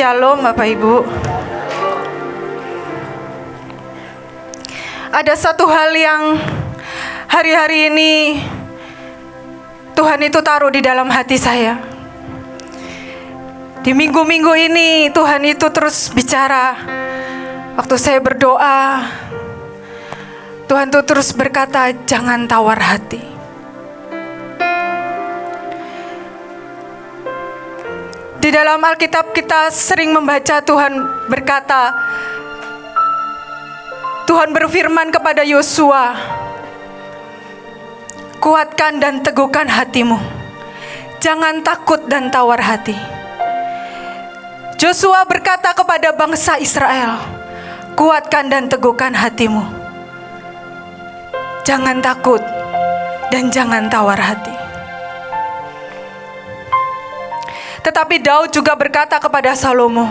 Shalom Bapak Ibu. Ada satu hal yang hari-hari ini Tuhan itu taruh di dalam hati saya. Di minggu-minggu ini Tuhan itu terus bicara. Waktu saya berdoa, Tuhan itu terus berkata, jangan tawar hati. Di dalam Alkitab kita sering membaca Tuhan berkata, Tuhan berfirman kepada Yosua, kuatkan dan teguhkan hatimu, jangan takut dan tawar hati. Yosua berkata kepada bangsa Israel, kuatkan dan teguhkan hatimu, jangan takut dan jangan tawar hati. Tetapi Daud juga berkata kepada Salomo,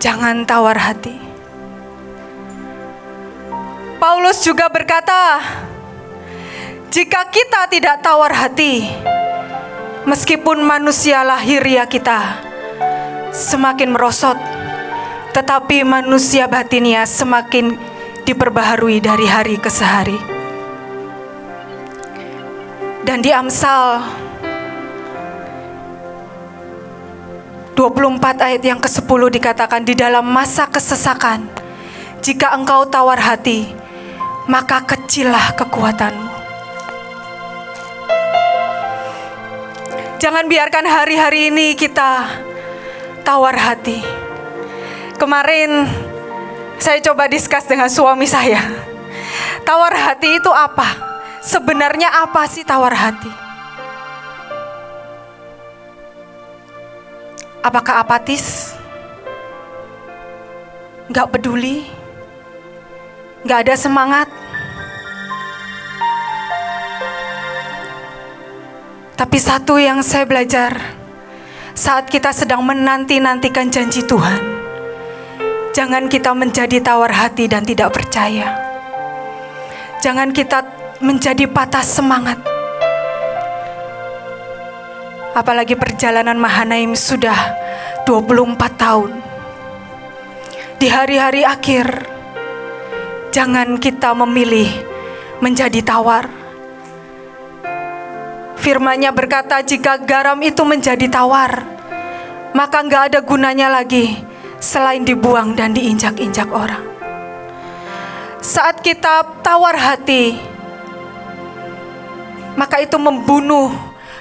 jangan tawar hati. Paulus juga berkata, jika kita tidak tawar hati, meskipun manusia lahiriah kita semakin merosot, tetapi manusia batinia semakin diperbaharui dari hari ke hari. Dan di Amsal 24 ayat yang ke-10 dikatakan, di dalam masa kesesakan, jika engkau tawar hati, maka kecillah kekuatanmu. Jangan biarkan hari-hari ini kita tawar hati. Kemarin saya coba diskus dengan suami saya. Tawar hati itu apa? Sebenarnya apa sih tawar hati? Apakah apatis? Gak peduli? Gak ada semangat? Tapi satu yang saya belajar saat kita sedang menanti-nantikan janji Tuhan, jangan kita menjadi tawar hati dan tidak percaya. Jangan kita menjadi patah semangat. Apalagi perjalanan Mahanaim sudah 24 tahun. Di hari-hari akhir, jangan kita memilih menjadi tawar. Firman-Nya berkata, jika garam itu menjadi tawar, maka gak ada gunanya lagi selain dibuang dan diinjak-injak orang. Saat kita tawar hati, maka itu membunuh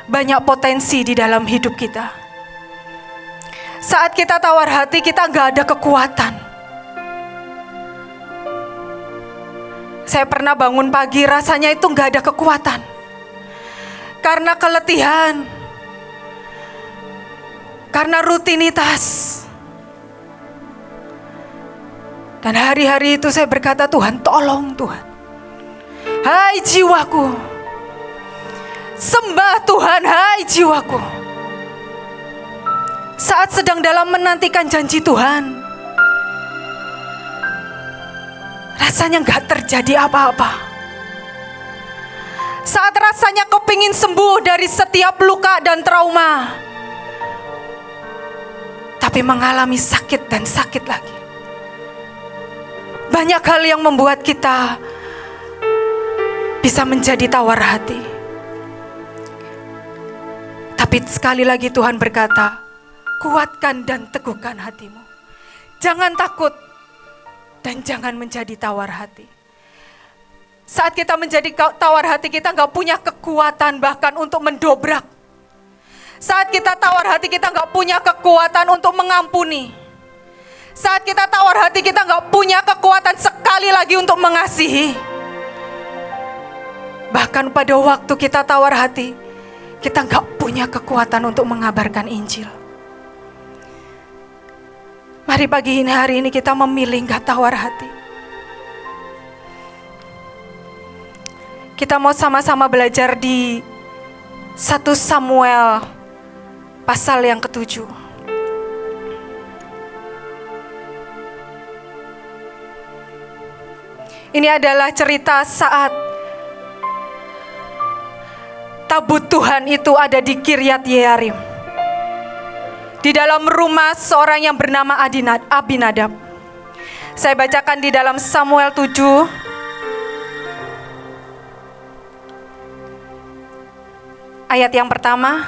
banyak potensi di dalam hidup kita. Saat kita tawar hati, kita gak ada kekuatan. Saya pernah bangun pagi, rasanya itu gak ada kekuatan. Karena keletihan, karena rutinitas. Dan hari-hari itu saya berkata, Tuhan tolong Tuhan. Hai jiwaku, sembah Tuhan, hai jiwaku. Saat sedang dalam menantikan janji Tuhan, rasanya gak terjadi apa-apa. Saat rasanya kepingin sembuh dari setiap luka dan trauma, tapi mengalami sakit dan sakit lagi. Banyak hal yang membuat kita bisa menjadi tawar hati. Tapi sekali lagi Tuhan berkata, kuatkan dan teguhkan hatimu. Jangan takut dan jangan menjadi tawar hati. Saat kita menjadi tawar hati, kita gak punya kekuatan bahkan untuk mendobrak. Saat kita tawar hati, kita gak punya kekuatan untuk mengampuni. Saat kita tawar hati, kita gak punya kekuatan sekali lagi untuk mengasihi. Bahkan pada waktu kita tawar hati, kita gak punya kekuatan untuk mengabarkan Injil. Mari pagi ini, hari ini kita memilih gak tawar hati. Kita mau sama-sama belajar di 1 Samuel pasal yang ke-7. Ini adalah cerita saat tabut Tuhan itu ada di Kiryat Yearim. Di dalam rumah seorang yang bernama Abinadab. Saya bacakan di dalam Samuel 7 ayat yang pertama.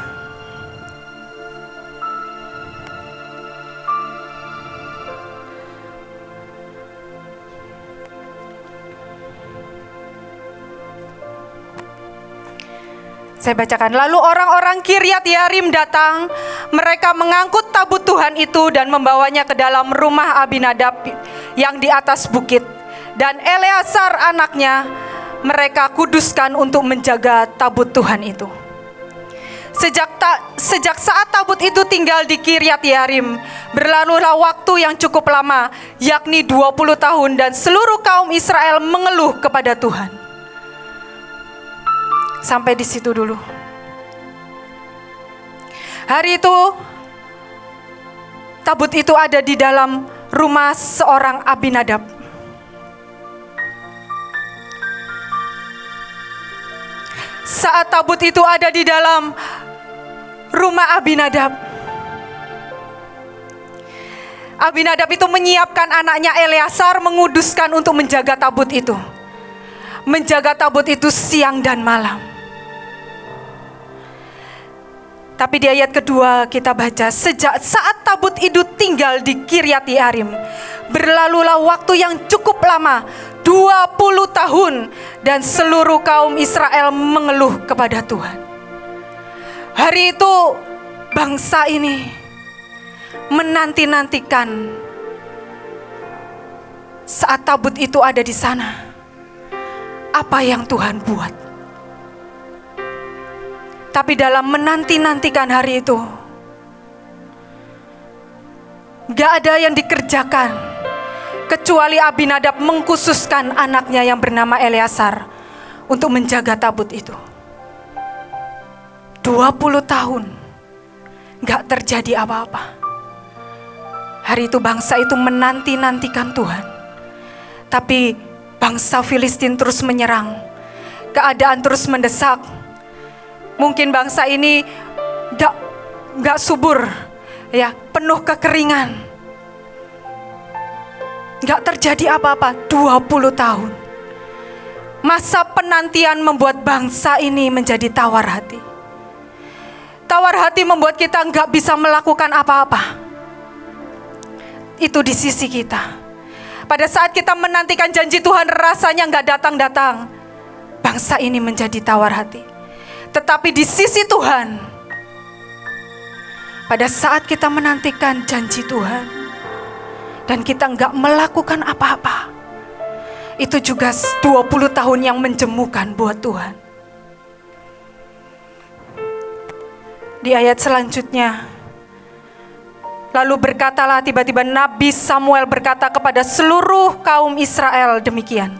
Saya bacakan. Lalu orang-orang Kiryat Yearim datang, mereka mengangkut tabut Tuhan itu dan membawanya ke dalam rumah Abinadab yang di atas bukit. Dan Eleazar anaknya mereka kuduskan untuk menjaga tabut Tuhan itu. Sejak saat tabut itu tinggal di Kiryat Yearim, berlalulah waktu yang cukup lama, yakni 20 tahun, dan seluruh kaum Israel mengeluh kepada Tuhan. Sampai di situ dulu. Hari itu tabut itu ada di dalam rumah seorang Abinadab. Saat tabut itu ada di dalam rumah Abinadab, Abinadab itu menyiapkan anaknya Eleazar, menguduskan untuk menjaga tabut itu. Menjaga tabut itu siang dan malam. Tapi di ayat kedua kita baca, sejak saat tabut itu tinggal di Kiryat Yearim, berlalulah waktu yang cukup lama, 20 tahun, dan seluruh kaum Israel mengeluh kepada Tuhan. Hari itu bangsa ini menanti-nantikan saat tabut itu ada di sana. Apa yang Tuhan buat? Tapi dalam menanti-nantikan hari itu, gak ada yang dikerjakan kecuali Abinadab mengkhususkan anaknya yang bernama Eleazar untuk menjaga tabut itu. 20 tahun gak terjadi apa-apa. Hari itu bangsa itu menanti-nantikan Tuhan. Tapi bangsa Filistin terus menyerang. Keadaan terus mendesak. Mungkin bangsa ini gak subur, ya, penuh kekeringan. Gak terjadi apa-apa 20 tahun. Masa penantian membuat bangsa ini menjadi tawar hati. Tawar hati membuat kita gak bisa melakukan apa-apa. Itu di sisi kita. Pada saat kita menantikan janji Tuhan rasanya gak datang-datang, bangsa ini menjadi tawar hati. Tetapi di sisi Tuhan, pada saat kita menantikan janji Tuhan dan kita enggak melakukan apa-apa, itu juga 20 tahun yang menjemukan buat Tuhan. Di ayat selanjutnya, lalu berkatalah, tiba-tiba Nabi Samuel berkata kepada seluruh kaum Israel demikian,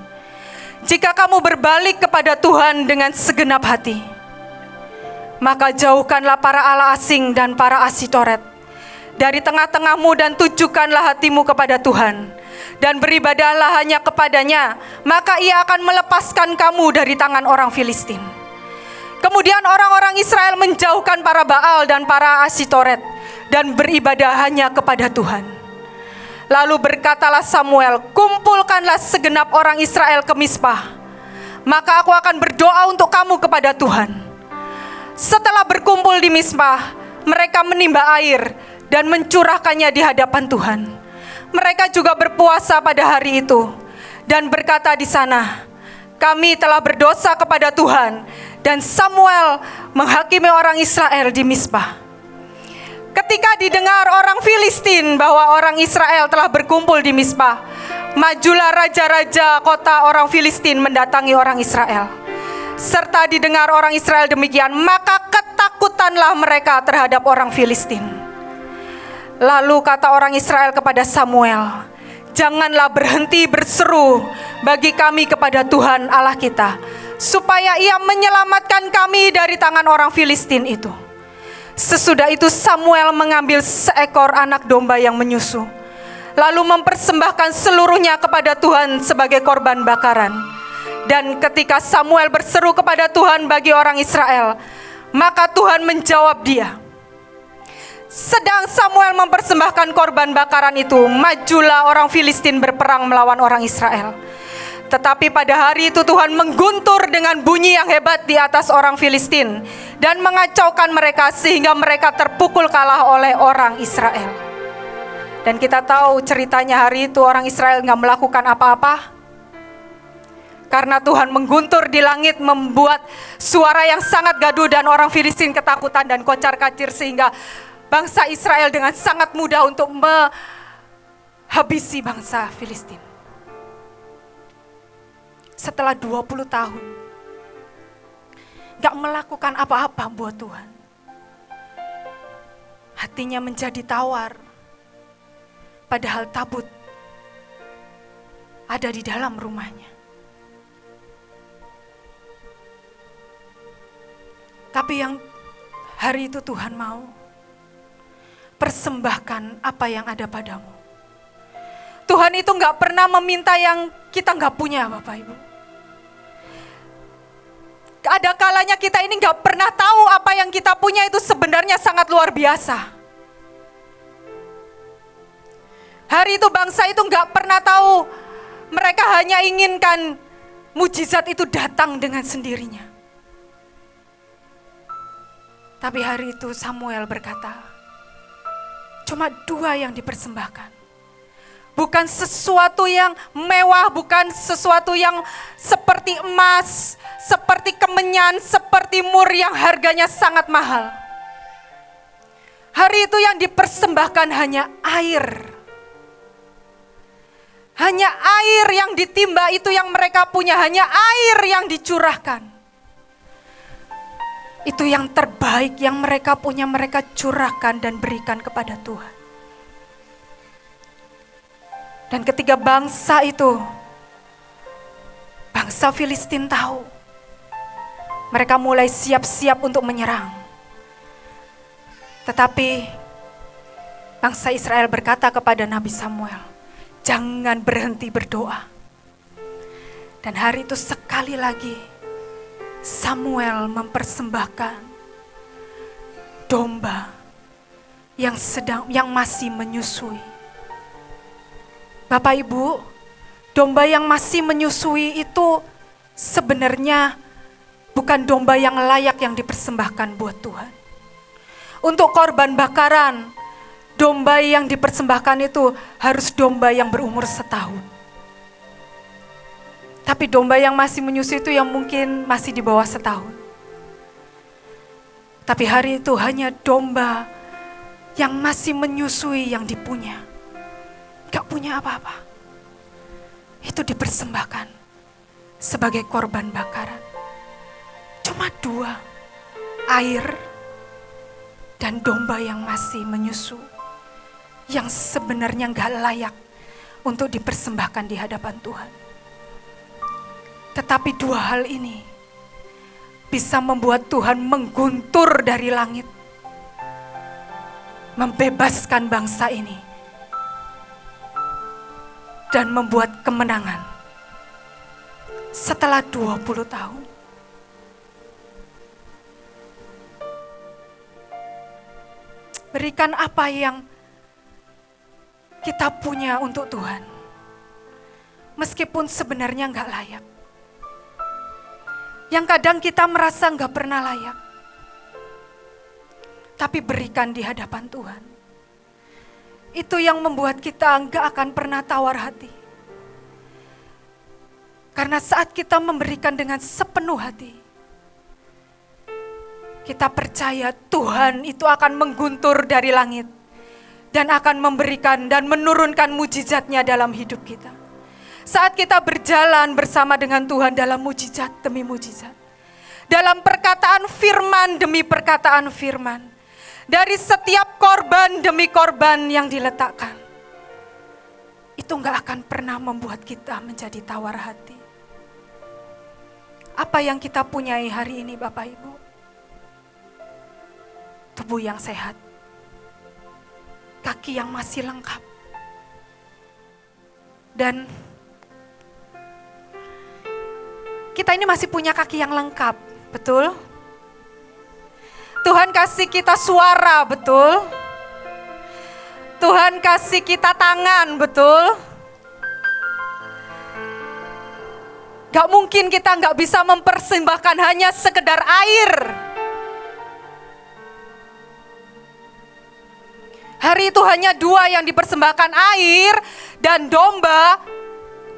jika kamu berbalik kepada Tuhan dengan segenap hati, maka jauhkanlah para allah asing dan para Asitoret dari tengah-tengahmu dan tujukanlah hatimu kepada Tuhan dan beribadahlah hanya kepadanya, maka ia akan melepaskan kamu dari tangan orang Filistin. Kemudian orang-orang Israel menjauhkan para Baal dan para Asitoret dan beribadah hanya kepada Tuhan. Lalu berkatalah Samuel, kumpulkanlah segenap orang Israel ke Mizpah, maka aku akan berdoa untuk kamu kepada Tuhan. Setelah berkumpul di Mizpah, mereka menimba air dan mencurahkannya di hadapan Tuhan. Mereka juga berpuasa pada hari itu dan berkata di sana, kami telah berdosa kepada Tuhan. Dan Samuel menghakimi orang Israel di Mizpah. Ketika didengar orang Filistin bahwa orang Israel telah berkumpul di Mizpah, majulah raja-raja kota orang Filistin mendatangi orang Israel. Serta didengar orang Israel demikian, maka ketakutanlah mereka terhadap orang Filistin. Lalu kata orang Israel kepada Samuel, janganlah berhenti berseru bagi kami kepada Tuhan Allah kita, supaya ia menyelamatkan kami dari tangan orang Filistin itu. Sesudah itu Samuel mengambil seekor anak domba yang menyusu, lalu mempersembahkan seluruhnya kepada Tuhan sebagai korban bakaran. Dan ketika Samuel berseru kepada Tuhan bagi orang Israel, maka Tuhan menjawab dia. Sedang Samuel mempersembahkan korban bakaran itu, majulah orang Filistin berperang melawan orang Israel. Tetapi pada hari itu Tuhan mengguntur dengan bunyi yang hebat di atas orang Filistin dan mengacaukan mereka sehingga mereka terpukul kalah oleh orang Israel. Dan kita tahu ceritanya hari itu orang Israel gak melakukan apa-apa. Karena Tuhan mengguntur di langit, membuat suara yang sangat gaduh dan orang Filistin ketakutan dan kocar-kacir, sehingga bangsa Israel dengan sangat mudah untuk menghabisi bangsa Filistin. Setelah 20 tahun gak melakukan apa-apa buat Tuhan, hatinya menjadi tawar, padahal tabut ada di dalam rumahnya. Tapi yang hari itu Tuhan mau, persembahkan apa yang ada padamu. Tuhan itu gak pernah meminta yang kita gak punya, Bapak Ibu. Ada kalanya kita ini gak pernah tahu apa yang kita punya itu sebenarnya sangat luar biasa. Hari itu bangsa itu gak pernah tahu, mereka hanya inginkan mujizat itu datang dengan sendirinya. Tapi hari itu Samuel berkata, cuma 2 yang dipersembahkan. Bukan sesuatu yang mewah, bukan sesuatu yang seperti emas, seperti kemenyan, seperti mur yang harganya sangat mahal. Hari itu yang dipersembahkan hanya air. Hanya air yang ditimba itu yang mereka punya, hanya air yang dicurahkan. Itu yang terbaik yang mereka punya, mereka curahkan dan berikan kepada Tuhan. Dan ketika bangsa itu, bangsa Filistin tahu, mereka mulai siap-siap untuk menyerang. Tetapi bangsa Israel berkata kepada Nabi Samuel, jangan berhenti berdoa. Dan hari itu sekali lagi Samuel mempersembahkan domba yang masih menyusui. Bapak Ibu, domba yang masih menyusui itu sebenarnya bukan domba yang layak yang dipersembahkan buat Tuhan. Untuk korban bakaran, domba yang dipersembahkan itu harus domba yang berumur setahun. Tapi domba yang masih menyusui itu yang mungkin masih di bawah setahun. Tapi hari itu hanya domba yang masih menyusui yang dipunya. Gak punya apa-apa. Itu dipersembahkan sebagai korban bakaran. Cuma 2, air dan domba yang masih menyusu, yang sebenarnya gak layak untuk dipersembahkan di hadapan Tuhan. Tetapi 2 hal ini bisa membuat Tuhan mengguntur dari langit, membebaskan bangsa ini, dan membuat kemenangan setelah 20 tahun. Berikan apa yang kita punya untuk Tuhan, meskipun sebenarnya gak layak. Yang kadang kita merasa gak pernah layak, tapi berikan di hadapan Tuhan. Itu yang membuat kita gak akan pernah tawar hati. Karena saat kita memberikan dengan sepenuh hati, kita percaya Tuhan itu akan mengguntur dari langit dan akan memberikan dan menurunkan mujizatnya dalam hidup kita. Saat kita berjalan bersama dengan Tuhan dalam mujizat demi mujizat, dalam perkataan firman demi perkataan firman, dari setiap korban demi korban yang diletakkan, itu gak akan pernah membuat kita menjadi tawar hati. Apa yang kita punyai hari ini Bapak Ibu? Tubuh yang sehat, kaki yang masih lengkap, dan kita ini masih punya kaki yang lengkap, betul? Tuhan kasih kita suara, betul? Tuhan kasih kita tangan, betul? Gak mungkin kita gak bisa mempersembahkan hanya sekedar air. Hari itu hanya 2 yang dipersembahkan, air dan domba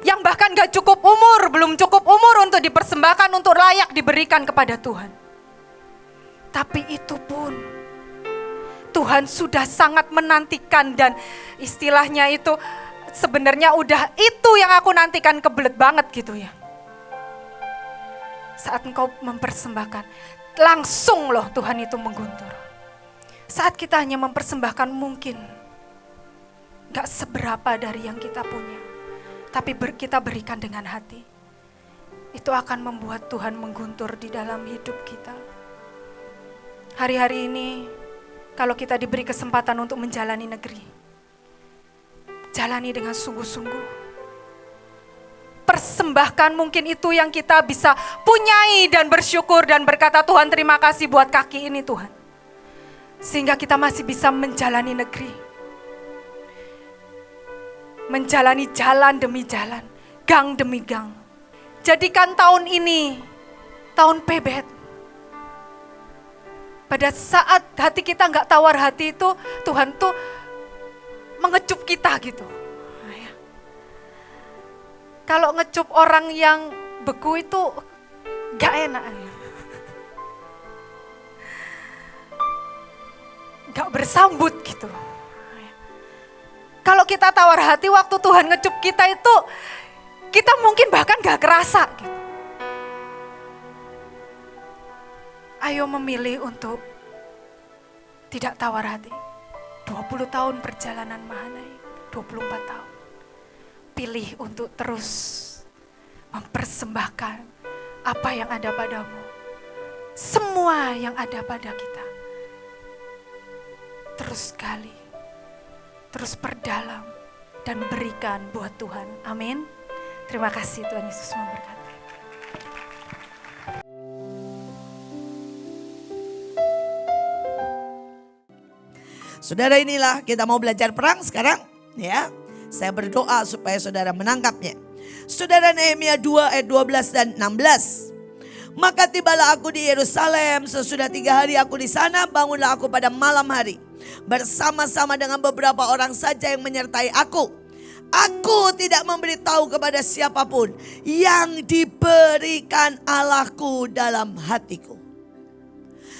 Yang bahkan gak cukup umur, belum cukup umur untuk dipersembahkan, untuk layak diberikan kepada Tuhan. Tapi itu pun Tuhan sudah sangat menantikan, dan istilahnya itu sebenarnya udah itu yang aku nantikan, kebelet banget gitu ya. Saat engkau mempersembahkan, langsung loh Tuhan itu mengguntur. Saat kita hanya mempersembahkan mungkin gak seberapa dari yang kita punya, tapi kita berikan dengan hati. Itu akan membuat Tuhan mengguntur di dalam hidup kita. Hari-hari ini kalau kita diberi kesempatan untuk menjalani negeri, jalani dengan sungguh-sungguh. Persembahkan mungkin itu yang kita bisa punyai dan bersyukur dan berkata, Tuhan terima kasih buat kaki ini Tuhan. Sehingga kita masih bisa menjalani negeri. Menjalani jalan demi jalan, gang demi gang. Jadikan tahun ini tahun pebet. Pada saat hati kita gak tawar hati itu, Tuhan tuh mengecup kita gitu. Kalau ngecup orang yang beku itu gak enak. Gak bersambut gitu. Kalau kita tawar hati waktu Tuhan ngecup kita itu, kita mungkin bahkan gak kerasa gitu. Ayo memilih untuk tidak tawar hati. 20 tahun perjalanan Mahanaim, 24 tahun. Pilih untuk terus mempersembahkan apa yang ada padamu. Semua yang ada pada kita. Terus gali, terus perdalam dan berikan buat Tuhan. Amin. Terima kasih, Tuhan Yesus memberkati. Saudara, inilah kita mau belajar perang sekarang ya. Saya berdoa supaya saudara menangkapnya. Saudara, Nehemia 2 ayat 12 dan 16. Maka tibalah aku di Yerusalem, sesudah 3 hari aku di sana, bangunlah aku pada malam hari. Bersama-sama dengan beberapa orang saja yang menyertai aku. Aku tidak memberitahu kepada siapapun yang diberikan Allahku dalam hatiku.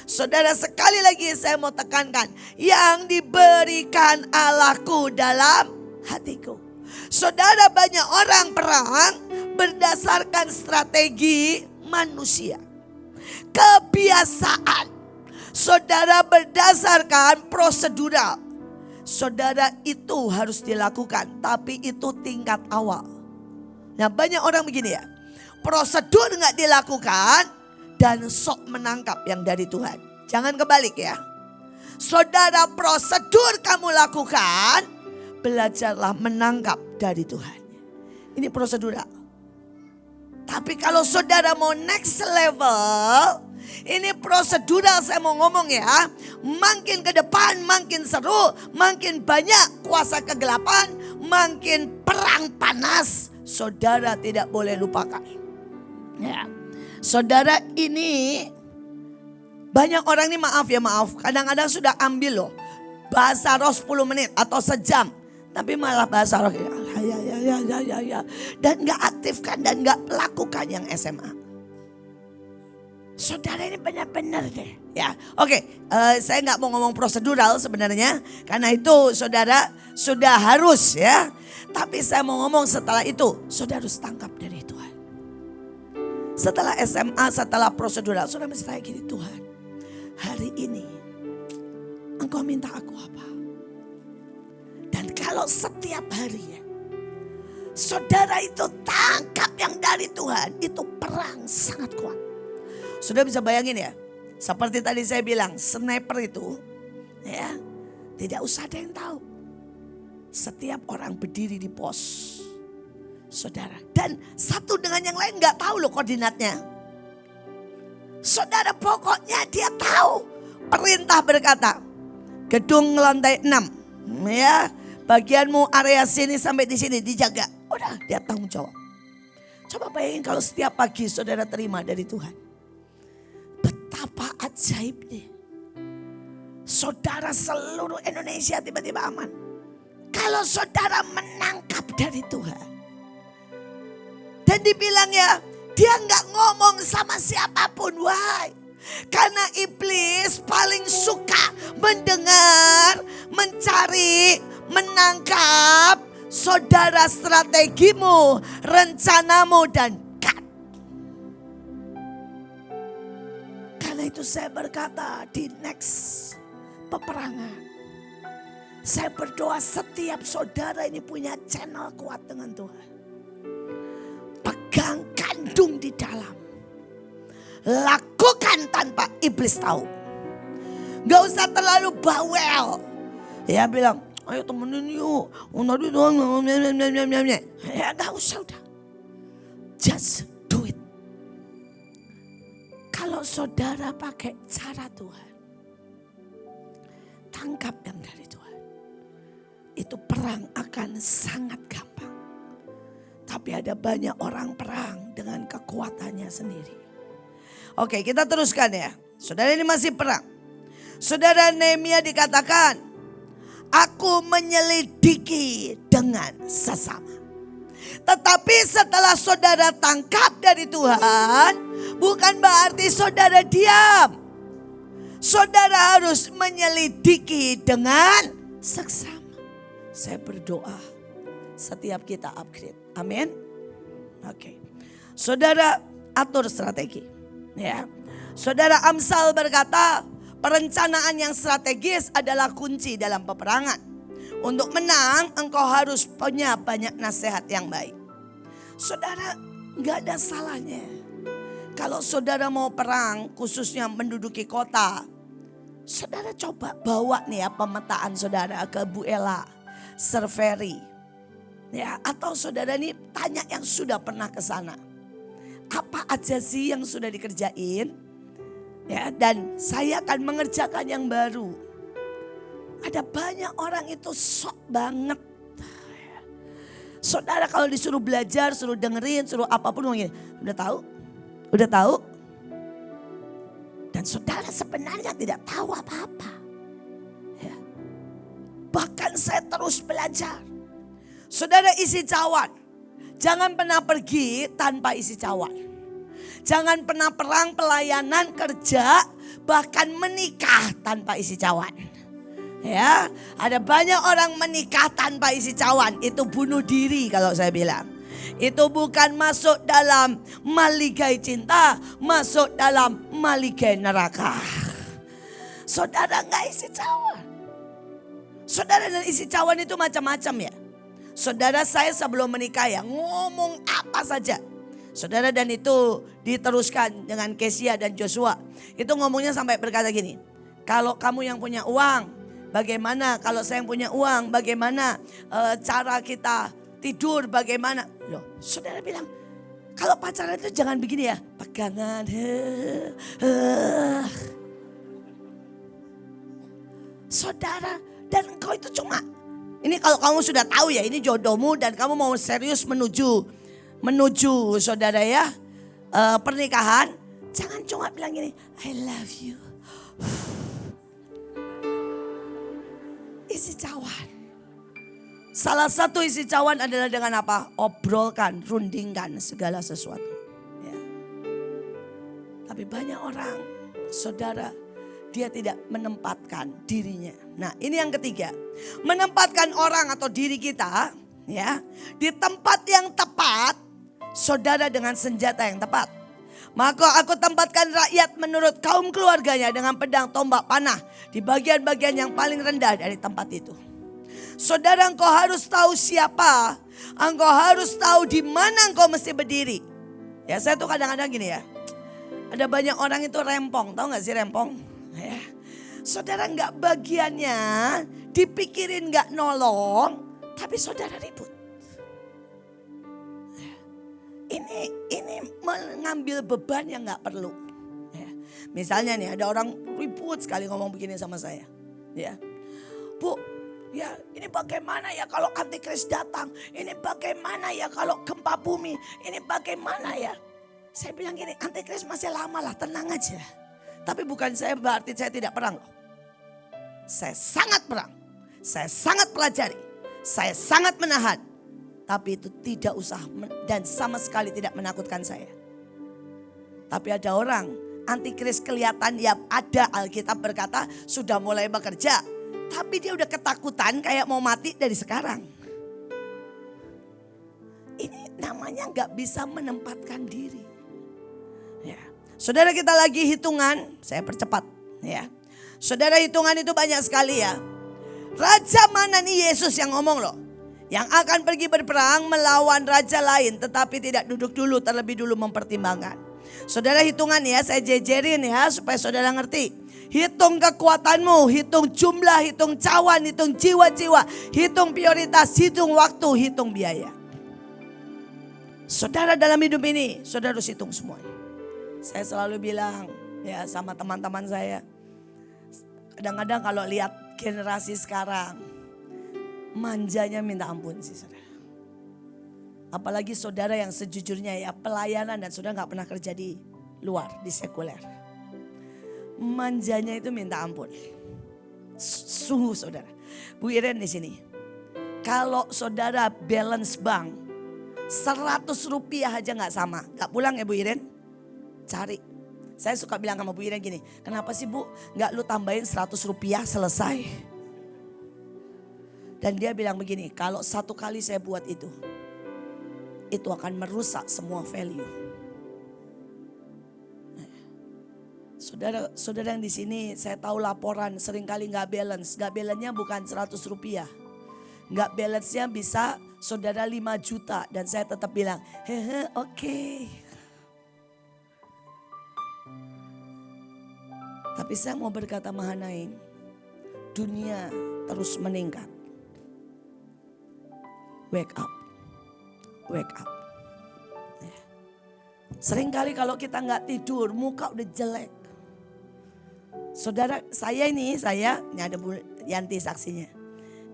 Saudara, sekali lagi saya mau tekankan, yang diberikan Allahku dalam hatiku. Saudara, banyak orang perang berdasarkan strategi manusia, kebiasaan. Saudara, berdasarkan prosedural. Saudara, itu harus dilakukan, tapi itu tingkat awal. Nah, banyak orang begini ya, prosedur gak dilakukan dan sok menangkap yang dari Tuhan. Jangan kebalik ya. Saudara, prosedur kamu lakukan, belajarlah menangkap dari Tuhan. Ini prosedural. Tapi kalau saudara mau next level, ini prosedural saya mau ngomong ya. Makin ke depan makin seru, makin banyak kuasa kegelapan, makin perang panas. Saudara tidak boleh lupakan. Ya. Saudara, ini banyak orang ini maaf, kadang-kadang sudah ambil loh bahasa roh 10 menit atau sejam. Tapi malah bahasa roh ya. Dan gak aktifkan dan gak lakukan yang SMA. Saudara, ini benar-benar deh ya. Oke, saya gak mau ngomong prosedural sebenarnya. Karena itu saudara sudah harus ya. Tapi saya mau ngomong setelah itu, saudara harus tangkap dari Tuhan. Setelah SMA, setelah prosedural, saudara mesti tanya gini, Tuhan, hari ini Engkau minta aku apa? Dan kalau setiap hari ya, saudara itu tangkap yang dari Tuhan, itu perang sangat kuat. Sudah bisa bayangin ya, seperti tadi saya bilang, sniper itu ya, tidak usah ada yang tahu. Setiap orang berdiri di pos, saudara. Dan satu dengan yang lain gak tahu loh koordinatnya. Saudara, pokoknya dia tahu. Perintah berkata, gedung lantai 6 ya, bagianmu area sini sampai di sini dijaga. Udah, dia tanggung jawab. Coba bayangin kalau setiap pagi saudara terima dari Tuhan. Betapa ajaibnya. Saudara, seluruh Indonesia tiba-tiba aman. Kalau saudara menangkap dari Tuhan. Dan dibilangnya dia nggak ngomong sama siapapun. Why? Karena iblis paling suka mendengar, mencari, menangkap saudara strategimu, rencanamu dan cut. Karena itu saya berkata di next peperangan, saya berdoa setiap saudara ini punya channel kuat dengan Tuhan. Pegang kandung di dalam. Lakukan tanpa iblis tahu. Gak usah terlalu bawel. Ya bilang, ayo temenin yuk. Tadi doang. Ya gak usah udah. Just do it. Kalau saudara pakai cara Tuhan, tangkap yang dari Tuhan, itu perang akan sangat gampang. Tapi ada banyak orang perang dengan kekuatannya sendiri. Oke, kita teruskan ya. Saudara, ini masih perang. Saudara, Nehemia dikatakan, aku menyelidiki dengan sesama. Tetapi setelah saudara tangkap dari Tuhan, bukan berarti saudara diam. Saudara harus menyelidiki dengan seksama. Saya berdoa setiap kita upgrade. Amin. Oke. Saudara atur strategi. Ya. Saudara Amsal berkata, perencanaan yang strategis adalah kunci dalam peperangan. Untuk menang, engkau harus punya banyak nasihat yang baik. Saudara, gak ada salahnya. Kalau saudara mau perang, khususnya menduduki kota, saudara coba bawa nih ya pemetaan saudara ke Bu Ella, survey. Ya, atau saudara nih tanya yang sudah pernah ke sana. Apa aja sih yang sudah dikerjain? Ya, dan saya akan mengerjakan yang baru. Ada banyak orang itu sok banget. Saudara kalau disuruh belajar, suruh dengerin, suruh apapun ngomongin, udah tahu? Udah tahu? Dan saudara sebenarnya tidak tahu apa-apa. Ya. Bahkan saya terus belajar. Saudara, isi cawan. Jangan pernah pergi tanpa isi cawan. Jangan pernah perang, pelayanan, kerja, bahkan menikah tanpa isi cawan. Ya, ada banyak orang menikah tanpa isi cawan. Itu bunuh diri kalau saya bilang. Itu bukan masuk dalam maligai cinta, masuk dalam maligai neraka. Saudara nggak isi cawan. Saudara, dan isi cawan itu macam-macam ya. Saudara, saya sebelum menikah ya ngomong apa saja. Saudara, dan itu diteruskan dengan Kesia dan Joshua. Itu ngomongnya sampai berkata gini, kalau kamu yang punya uang, bagaimana? Kalau saya yang punya uang, bagaimana cara kita tidur, bagaimana? Loh, saudara bilang, kalau pacaran itu jangan begini ya, pegangan. Saudara, dan engkau itu cuma, ini kalau kamu sudah tahu ya, ini jodohmu dan kamu mau serius menuju saudara ya, pernikahan, jangan cuma bilang gini, I love you. Isi cawan. Salah satu isi cawan adalah dengan apa? Obrolkan, rundingkan segala sesuatu. Ya. Tapi banyak orang, saudara, dia tidak menempatkan dirinya. Nah, ini yang ketiga. Menempatkan orang atau diri kita ya di tempat yang tepat, saudara, dengan senjata yang tepat. Maka aku tempatkan rakyat menurut kaum keluarganya dengan pedang, tombak, panah di bagian-bagian yang paling rendah dari tempat itu. Saudara, engkau harus tahu siapa, engkau harus tahu di mana engkau mesti berdiri. Ya, saya tuh kadang-kadang gini ya. Ada banyak orang itu rempong, tahu gak sih rempong? Ya. Saudara, nggak bagiannya dipikirin nggak nolong, tapi saudara ribut. Ini mengambil beban yang nggak perlu. Ya. Misalnya nih ada orang ribut sekali ngomong begini sama saya. Ya, Bu, ya ini bagaimana ya kalau antikris datang? Ini bagaimana ya kalau gempa bumi? Ini bagaimana ya? Saya bilang gini, antikris masih lama lah, tenang aja. Tapi bukan saya berarti saya tidak perang loh. Saya sangat perang. Saya sangat pelajari. Saya sangat menahan. Tapi itu tidak usah dan sama sekali tidak menakutkan saya. Tapi ada orang antikris kelihatan ya ada, Alkitab berkata sudah mulai bekerja. Tapi dia udah ketakutan kayak mau mati dari sekarang. Ini namanya gak bisa menempatkan diri. Ya. Saudara, kita lagi hitungan, saya percepat ya. Saudara, hitungan itu banyak sekali ya. Raja mana nih Yesus yang ngomong loh. Yang akan pergi berperang melawan raja lain, tetapi tidak duduk dulu, terlebih dulu mempertimbangkan. Saudara, hitungan ya, saya jejerin ya supaya saudara ngerti. Hitung kekuatanmu, hitung jumlah, hitung cawan, hitung jiwa-jiwa, hitung prioritas, hitung waktu, hitung biaya. Saudara, dalam hidup ini, saudara harus hitung semuanya. Saya selalu bilang ya sama teman-teman saya. Kadang-kadang kalau lihat generasi sekarang, manjanya minta ampun sih saudara. Apalagi saudara yang sejujurnya ya pelayanan dan saudara gak pernah kerja di luar, di sekuler. Manjanya itu minta ampun. Sungguh saudara. Bu Iren di sini. Kalau saudara balance bank 100 rupiah aja gak sama. Gak pulang ya Bu Iren? Cari. Saya suka bilang sama Bu Iren gini. Kenapa sih Bu gak lu tambahin 100 rupiah selesai? Dan dia bilang begini, kalau satu kali saya buat itu akan merusak semua value. Saudara yang di sini saya tahu laporan seringkali gak balance. Gak balance-nya bukan 100 rupiah. Gak balance-nya bisa saudara 5 juta. Dan saya tetap bilang, hehe oke. Tapi saya mau berkata Mahanaim, dunia terus meningkat. Wake up, wake up. Ya. Seringkali kalau kita nggak tidur, muka udah jelek. Saudara, saya ini ada Bu Yanti saksinya.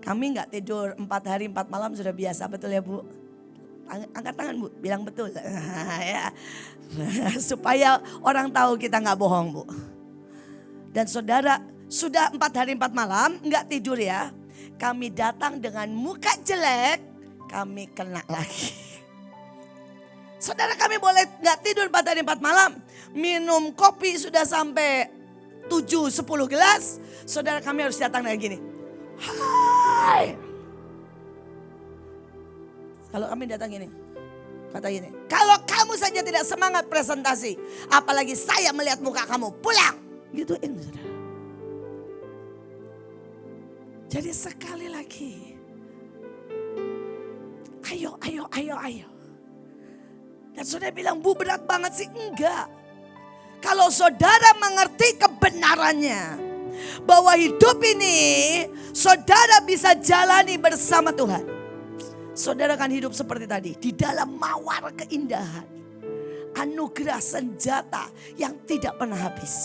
Kami nggak tidur 4 hari 4 malam sudah biasa, betul ya Bu? Angkat tangan Bu, bilang betul. Ya. Supaya orang tahu kita nggak bohong Bu. Dan saudara, sudah 4 hari 4 malam nggak tidur ya. Kami datang dengan muka jelek. Kami kena lagi. Saudara, kami boleh gak tidur 4 hari 4 malam. Minum kopi sudah sampai 7-10 gelas. Saudara, kami harus datang dengan gini. Hai. Kalau kami datang gini. Kata gini. Kalau kamu saja tidak semangat presentasi. Apalagi saya melihat muka kamu. Pulang. Gituin saudara. Jadi sekali lagi. Ayo. Dan saudara bilang, Bu berat banget sih. Enggak. Kalau saudara mengerti kebenarannya. Bahwa hidup ini saudara bisa jalani bersama Tuhan. Saudara akan hidup seperti tadi. Di dalam mawar keindahan. Anugerah senjata yang tidak pernah habis.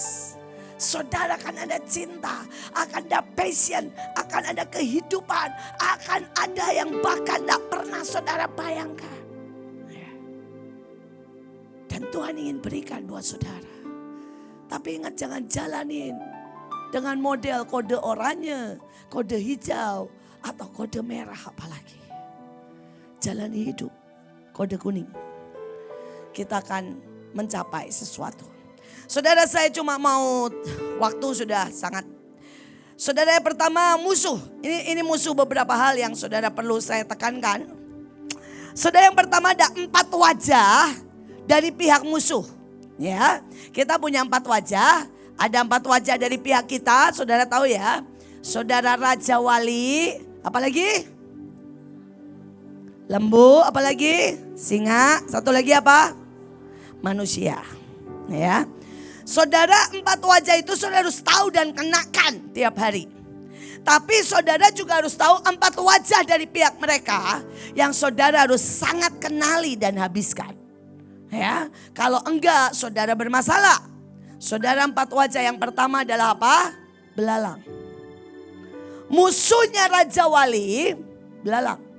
Saudara akan ada cinta, akan ada passion, akan ada kehidupan, akan ada yang bahkan tidak pernah saudara bayangkan. Dan Tuhan ingin berikan buat saudara. Tapi ingat, jangan jalanin dengan model kode oranye, kode hijau, atau kode merah apalagi. Jalani hidup kode kuning. Kita akan mencapai sesuatu. Saudara, saya cuma mau, waktu sudah sangat. Saudara, yang pertama musuh. Ini musuh, beberapa hal yang saudara perlu saya tekankan. Saudara, yang pertama ada 4 wajah dari pihak musuh. Ya, kita punya 4 wajah. Ada 4 wajah dari pihak kita, saudara tahu ya. Saudara Raja Wali, apalagi? Lembu, apalagi? Singa, satu lagi apa? Manusia. Ya. Saudara, 4 wajah itu saudara harus tahu dan kenakan tiap hari. Tapi saudara juga harus tahu 4 wajah dari pihak mereka yang saudara harus sangat kenali dan habiskan. Ya, kalau enggak saudara bermasalah. Saudara, 4 wajah yang pertama adalah apa? Belalang. Musuhnya Raja Wali, belalang.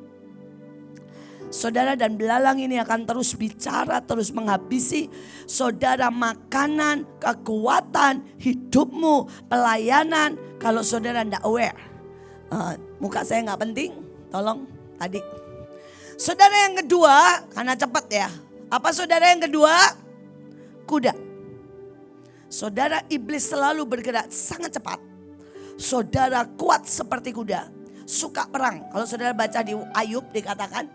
Saudara, dan belalang ini akan terus bicara, terus menghabisi saudara makanan, kekuatan, hidupmu, pelayanan. Kalau saudara tidak aware. Muka saya nggak penting, tolong tadi. Saudara yang kedua, karena cepat ya. Apa saudara yang kedua? Kuda. Saudara, iblis selalu bergerak sangat cepat. Saudara kuat seperti kuda. Suka perang. Kalau saudara baca di Ayub dikatakan,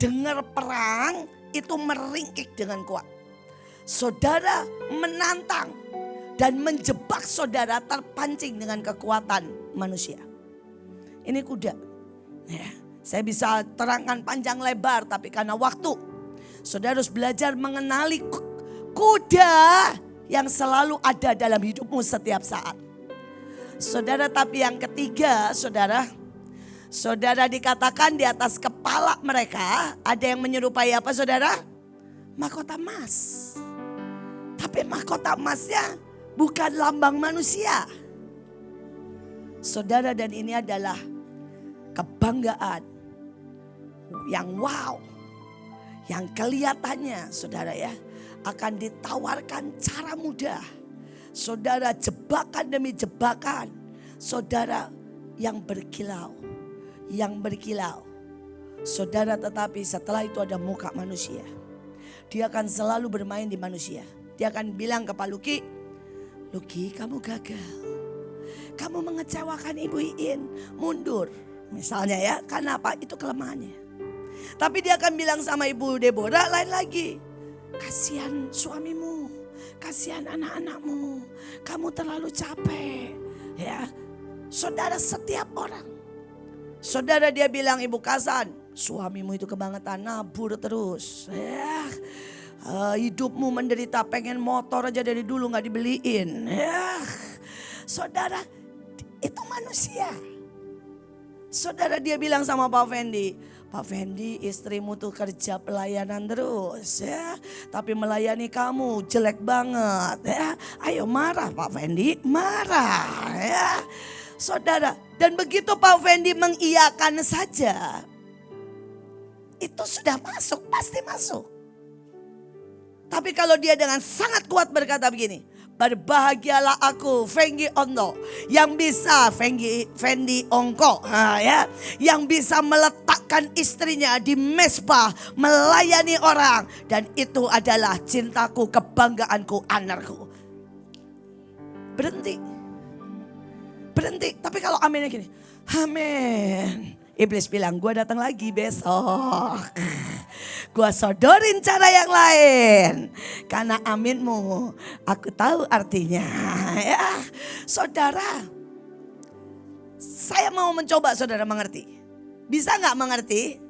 dengar perang itu meringkik dengan kuat. Saudara menantang dan menjebak saudara terpancing dengan kekuatan manusia. Ini kuda. Ya, saya bisa terangkan panjang lebar, tapi karena waktu, saudara harus belajar mengenali kuda yang selalu ada dalam hidupmu setiap saat. Saudara, tapi yang ketiga, saudara dikatakan di atas kepala mereka ada yang menyerupai apa saudara? Mahkota emas. Tapi mahkota emasnya bukan lambang manusia. Saudara, dan ini adalah kebanggaan yang wow. Yang kelihatannya saudara ya akan ditawarkan cara mudah. Saudara, jebakan demi jebakan. Saudara yang berkilau. Yang berkilau. Saudara, tetapi setelah itu ada muka manusia. Dia akan selalu bermain di manusia. Dia akan bilang ke Pak Luki, Luki, kamu gagal. Kamu mengecewakan Ibu Iin, mundur. Misalnya ya, karena apa? Itu kelemahannya. Tapi dia akan bilang sama Ibu Deborah lain lagi. Kasihan suamimu, kasihan anak-anakmu, kamu terlalu capek. Ya, saudara, setiap orang. Saudara, dia bilang Ibu Kasan, suamimu itu kebangetan, nabur terus. Ya, hidupmu menderita, pengen motor aja dari dulu gak dibeliin. Ya, saudara, itu manusia. Saudara, dia bilang sama Pak Fendi, Pak Fendi, istrimu tuh kerja pelayanan terus ya, tapi melayani kamu jelek banget ya. Ayo marah Pak Fendi, marah ya. Saudara, dan begitu Pak Fendi mengiyakan saja, itu sudah masuk, pasti masuk. Tapi kalau dia dengan sangat kuat berkata begini, berbahagialah aku, Fendi Ondo, yang bisa Fendi Ongko, ya, yang bisa meletakkan istrinya di mesbah melayani orang, dan itu adalah cintaku, kebanggaanku, anarku. Berhenti. Tapi kalau aminnya gini, amin. Iblis bilang, gue datang lagi besok. Gue sodorin cara yang lain. Karena aminmu, aku tahu artinya. Ya, saudara, saya mau mencoba saudara mengerti. Bisa gak mengerti?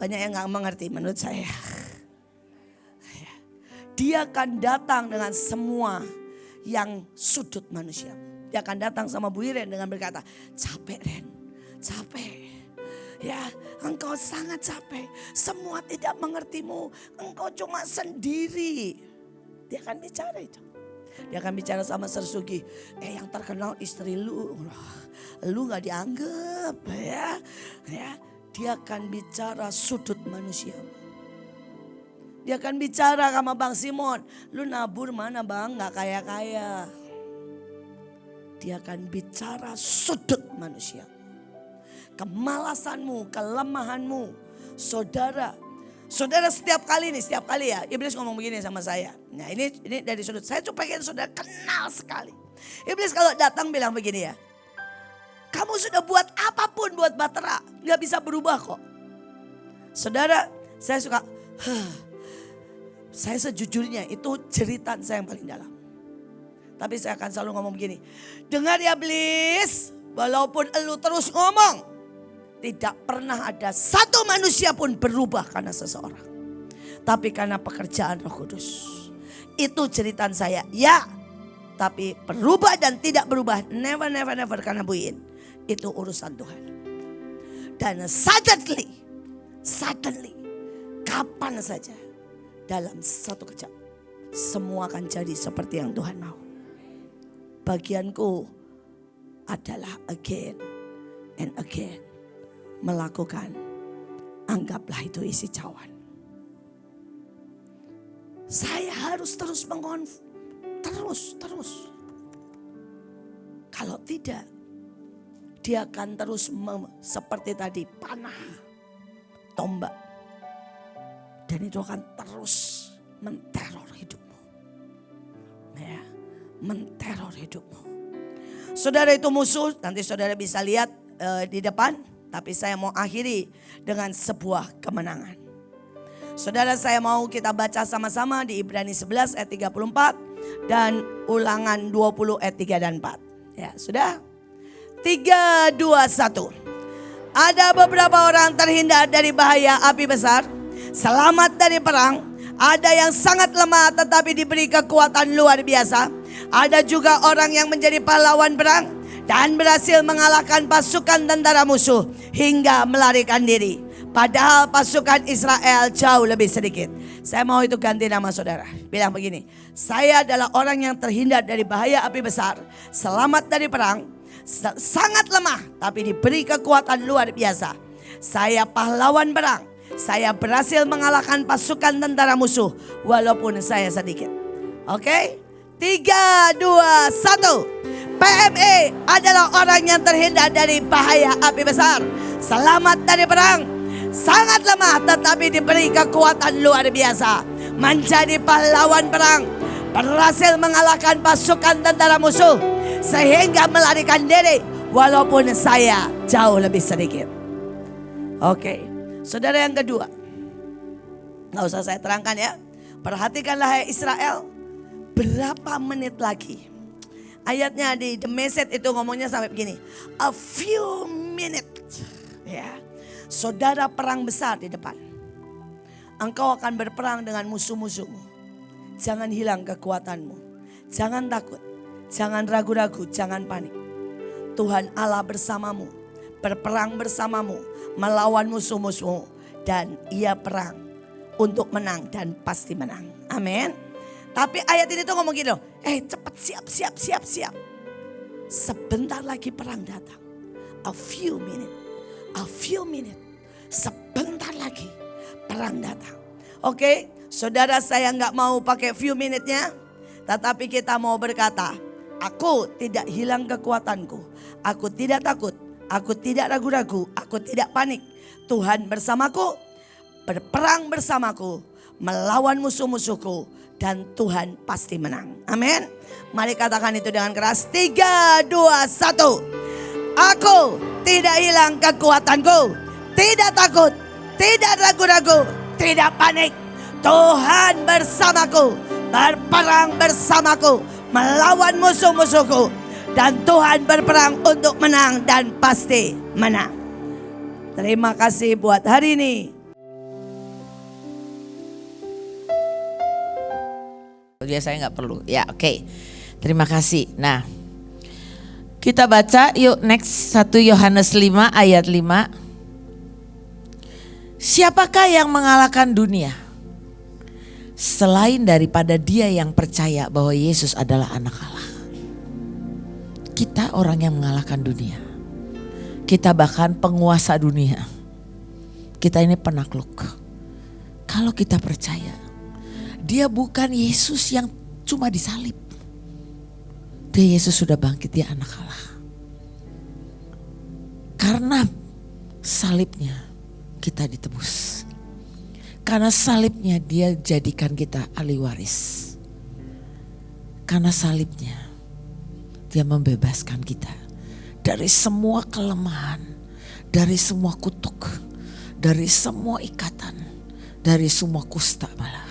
Banyak yang gak mengerti menurut saya. Dia akan datang dengan semua yang sudut manusia. Dia akan datang sama Bu Iren dengan berkata, capek Ren, capek. Ya, engkau sangat capek. Semua tidak mengertimu. Engkau cuma sendiri. Dia akan bicara itu. Dia akan bicara sama Sersugi. Yang terkenal istri lu gak dianggap ya. Dia akan bicara sudut manusia. Dia akan bicara sama Bang Simon. Lu nabur mana Bang? Gak kaya-kaya. Dia akan bicara sudut manusia. Kemalasanmu, kelemahanmu. Saudara setiap kali ya. Iblis ngomong begini sama saya. Nah ini dari sudut. Saya cuma pengen saudara kenal sekali. Iblis kalau datang bilang begini ya. Kamu sudah buat apapun buat Bahtera. Gak bisa berubah kok. Saudara, saya suka. Saya sejujurnya itu jeritan saya yang paling dalam. Tapi saya akan selalu ngomong begini. Dengar ya Iblis. Walaupun elu terus ngomong. Tidak pernah ada satu manusia pun berubah karena seseorang. Tapi karena pekerjaan Roh Kudus. Itu jeritan saya. Ya. Tapi berubah dan tidak berubah. Never karena Bu Iin. Itu urusan Tuhan. Dan suddenly. Kapan saja. Dalam satu kejap. Semua akan jadi seperti yang Tuhan mau. Bagianku adalah again and again melakukan, anggaplah itu isi cawan. Saya harus terus terus. Kalau tidak, dia akan terus seperti tadi panah, tombak. Dan itu akan terus menteror hidupmu. Ya, menteror hidupmu. Saudara, itu musuh, nanti saudara bisa lihat di depan. Tapi saya mau akhiri dengan sebuah kemenangan. Saudara, saya mau kita baca sama-sama di Ibrani 11 ayat 34 dan Ulangan 20 ayat 3 dan 4. Ya, sudah? 3, 2, 1. Ada beberapa orang terhindar dari bahaya api besar, selamat dari perang. Ada yang sangat lemah tetapi diberi kekuatan luar biasa. Ada juga orang yang menjadi pahlawan perang dan berhasil mengalahkan pasukan tentara musuh hingga melarikan diri. Padahal pasukan Israel jauh lebih sedikit. Saya mau itu ganti nama saudara. Bilang begini, saya adalah orang yang terhindar dari bahaya api besar, selamat dari perang, sangat lemah tapi diberi kekuatan luar biasa. Saya pahlawan perang, saya berhasil mengalahkan pasukan tentara musuh walaupun saya sedikit. Oke? 3, 2, 1. PME adalah orang yang terhindar dari bahaya api besar, selamat dari perang, sangat lemah tetapi diberi kekuatan luar biasa. Menjadi pahlawan perang, berhasil mengalahkan pasukan tentara musuh sehingga melarikan diri walaupun saya jauh lebih sedikit. Oke, saudara, yang kedua, gak usah saya terangkan ya. Perhatikanlah hai Israel, berapa menit lagi. Ayatnya di The Message itu ngomongnya sampai begini, a few minutes. Ya, saudara, perang besar di depan. Engkau akan berperang dengan musuh-musuhmu. Jangan hilang kekuatanmu. Jangan takut. Jangan ragu-ragu. Jangan panik. Tuhan Allah bersamamu. Berperang bersamamu. Melawan musuh-musuhmu. Dan ia perang untuk menang dan pasti menang. Amin. Tapi ayat ini tuh ngomong gini loh. Cepat siap. Sebentar lagi perang datang. A few minutes. Sebentar lagi perang datang. Oke, saudara, saya nggak mau pakai few minute-nya. Tetapi kita mau berkata, aku tidak hilang kekuatanku. Aku tidak takut. Aku tidak ragu-ragu. Aku tidak panik. Tuhan bersamaku. Berperang bersamaku. Melawan musuh-musuhku. Dan Tuhan pasti menang. Amin. Mari katakan itu dengan keras. 3, 2, 1. Aku tidak hilang kekuatanku. Tidak takut. Tidak ragu-ragu. Tidak panik. Tuhan bersamaku. Berperang bersamaku. Melawan musuh-musuhku. Dan Tuhan berperang untuk menang dan pasti menang. Terima kasih buat hari ini. Biasanya nggak perlu. Ya, oke. Terima kasih. Nah, kita baca yuk next 1 Yohanes 5 ayat 5. Siapakah yang mengalahkan dunia? Selain daripada dia yang percaya bahwa Yesus adalah anak Allah. Kita orang yang mengalahkan dunia. Kita bahkan penguasa dunia. Kita ini penakluk. Kalau kita percaya, dia bukan Yesus yang cuma disalib. Dia Yesus sudah bangkit, dia anak Allah. Karena salibnya kita ditebus. Karena salibnya dia jadikan kita ahli waris. Karena salibnya dia membebaskan kita dari semua kelemahan, dari semua kutuk, dari semua ikatan, dari semua kusta malah.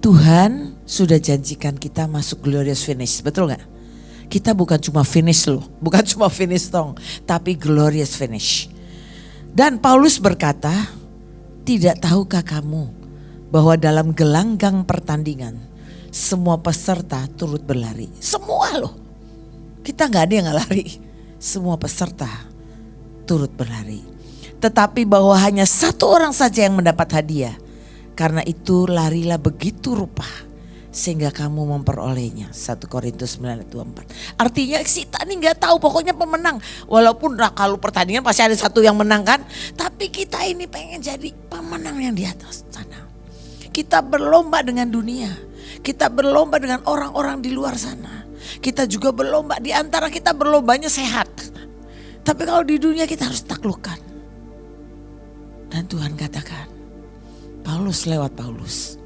Tuhan sudah janjikan kita masuk glorious finish, betul gak? Kita bukan cuma finish loh, bukan cuma finish dong, tapi glorious finish. Dan Paulus berkata, tidak tahukah kamu bahwa dalam gelanggang pertandingan semua peserta turut berlari? Semua loh, kita gak ada yang gak lari, semua peserta turut berlari. Tetapi bahwa hanya satu orang saja yang mendapat hadiah. Karena itu larilah begitu rupa sehingga kamu memperolehnya. 1 Korintus 9 ayat 24. Artinya kita nih gak tahu pokoknya pemenang. Walaupun kalau pertandingan pasti ada satu yang menang kan. Tapi kita ini pengen jadi pemenang yang di atas sana. Kita berlomba dengan dunia. Kita berlomba dengan orang-orang di luar sana. Kita juga berlomba, di antara kita berlombanya sehat. Tapi kalau di dunia kita harus taklukkan. Dan Tuhan katakan, Paulus lewat Paulus,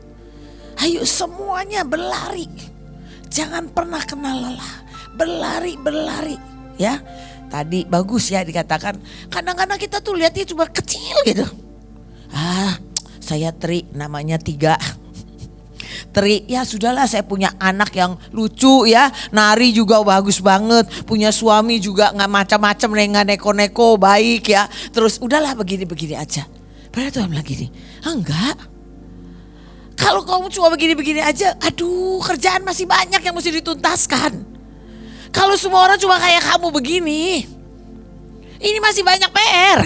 ayo semuanya berlari. Jangan pernah kenal lelah. Berlari. Ya, tadi bagus ya dikatakan. Kadang-kadang kita tuh lihatnya cuma kecil gitu. Saya namanya 3. Tri, ya sudahlah, saya punya anak yang lucu ya, nari juga bagus banget, punya suami juga nggak macam-macam, nggak neko-neko, baik ya. Terus udahlah begini-begini aja. Padahal Tuhan bilang gini, enggak. Kalau kamu cuma begini-begini aja, aduh kerjaan masih banyak yang mesti dituntaskan. Kalau semua orang cuma kayak kamu begini, ini masih banyak PR.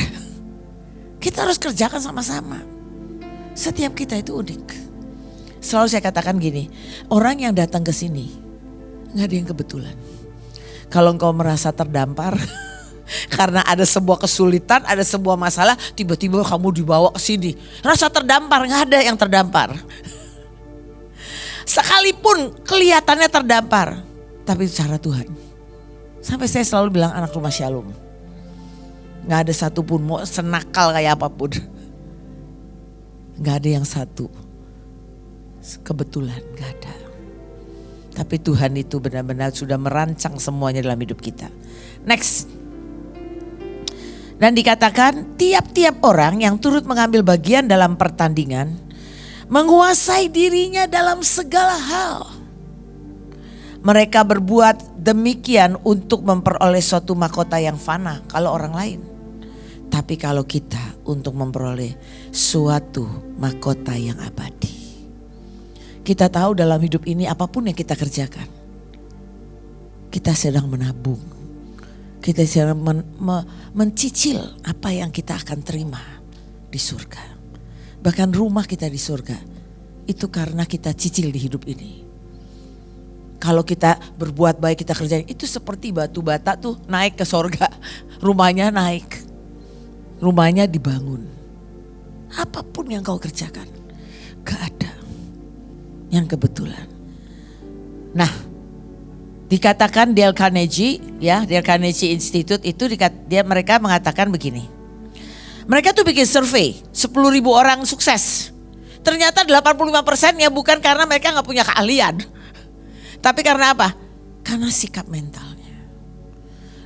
Kita harus kerjakan sama-sama. Setiap kita itu unik. Selalu saya katakan gini, orang yang datang ke sini nggak ada yang kebetulan. Kalau engkau merasa terdampar karena ada sebuah kesulitan, ada sebuah masalah, tiba-tiba kamu dibawa ke sini, rasa terdampar, nggak ada yang terdampar. Sekalipun kelihatannya terdampar, tapi itu cara Tuhan. Sampai saya selalu bilang anak rumah Shalom, nggak ada satupun mau senakal kayak apapun, nggak ada yang satu kebetulan, gak ada. Tapi Tuhan itu benar-benar sudah merancang semuanya dalam hidup kita. Next. Dan dikatakan tiap-tiap orang yang turut mengambil bagian dalam pertandingan menguasai dirinya dalam segala hal. Mereka berbuat demikian untuk memperoleh suatu mahkota yang fana kalau orang lain. Tapi kalau kita untuk memperoleh suatu mahkota yang abadi. Kita tahu dalam hidup ini apapun yang kita kerjakan, kita sedang menabung. Kita sedang mencicil apa yang kita akan terima di surga. Bahkan rumah kita di surga, itu karena kita cicil di hidup ini. Kalau kita berbuat baik, kita kerjain, itu seperti batu bata tuh naik ke surga. Rumahnya naik, rumahnya dibangun. Apapun yang kau kerjakan, gak ada yang kebetulan. Nah, dikatakan Dale Carnegie, ya, Dale Carnegie Institute itu mereka mengatakan begini. Mereka tuh bikin survei 10.000 orang sukses. Ternyata 85%-nya bukan karena mereka nggak punya keahlian, tapi karena apa? Karena sikap mentalnya.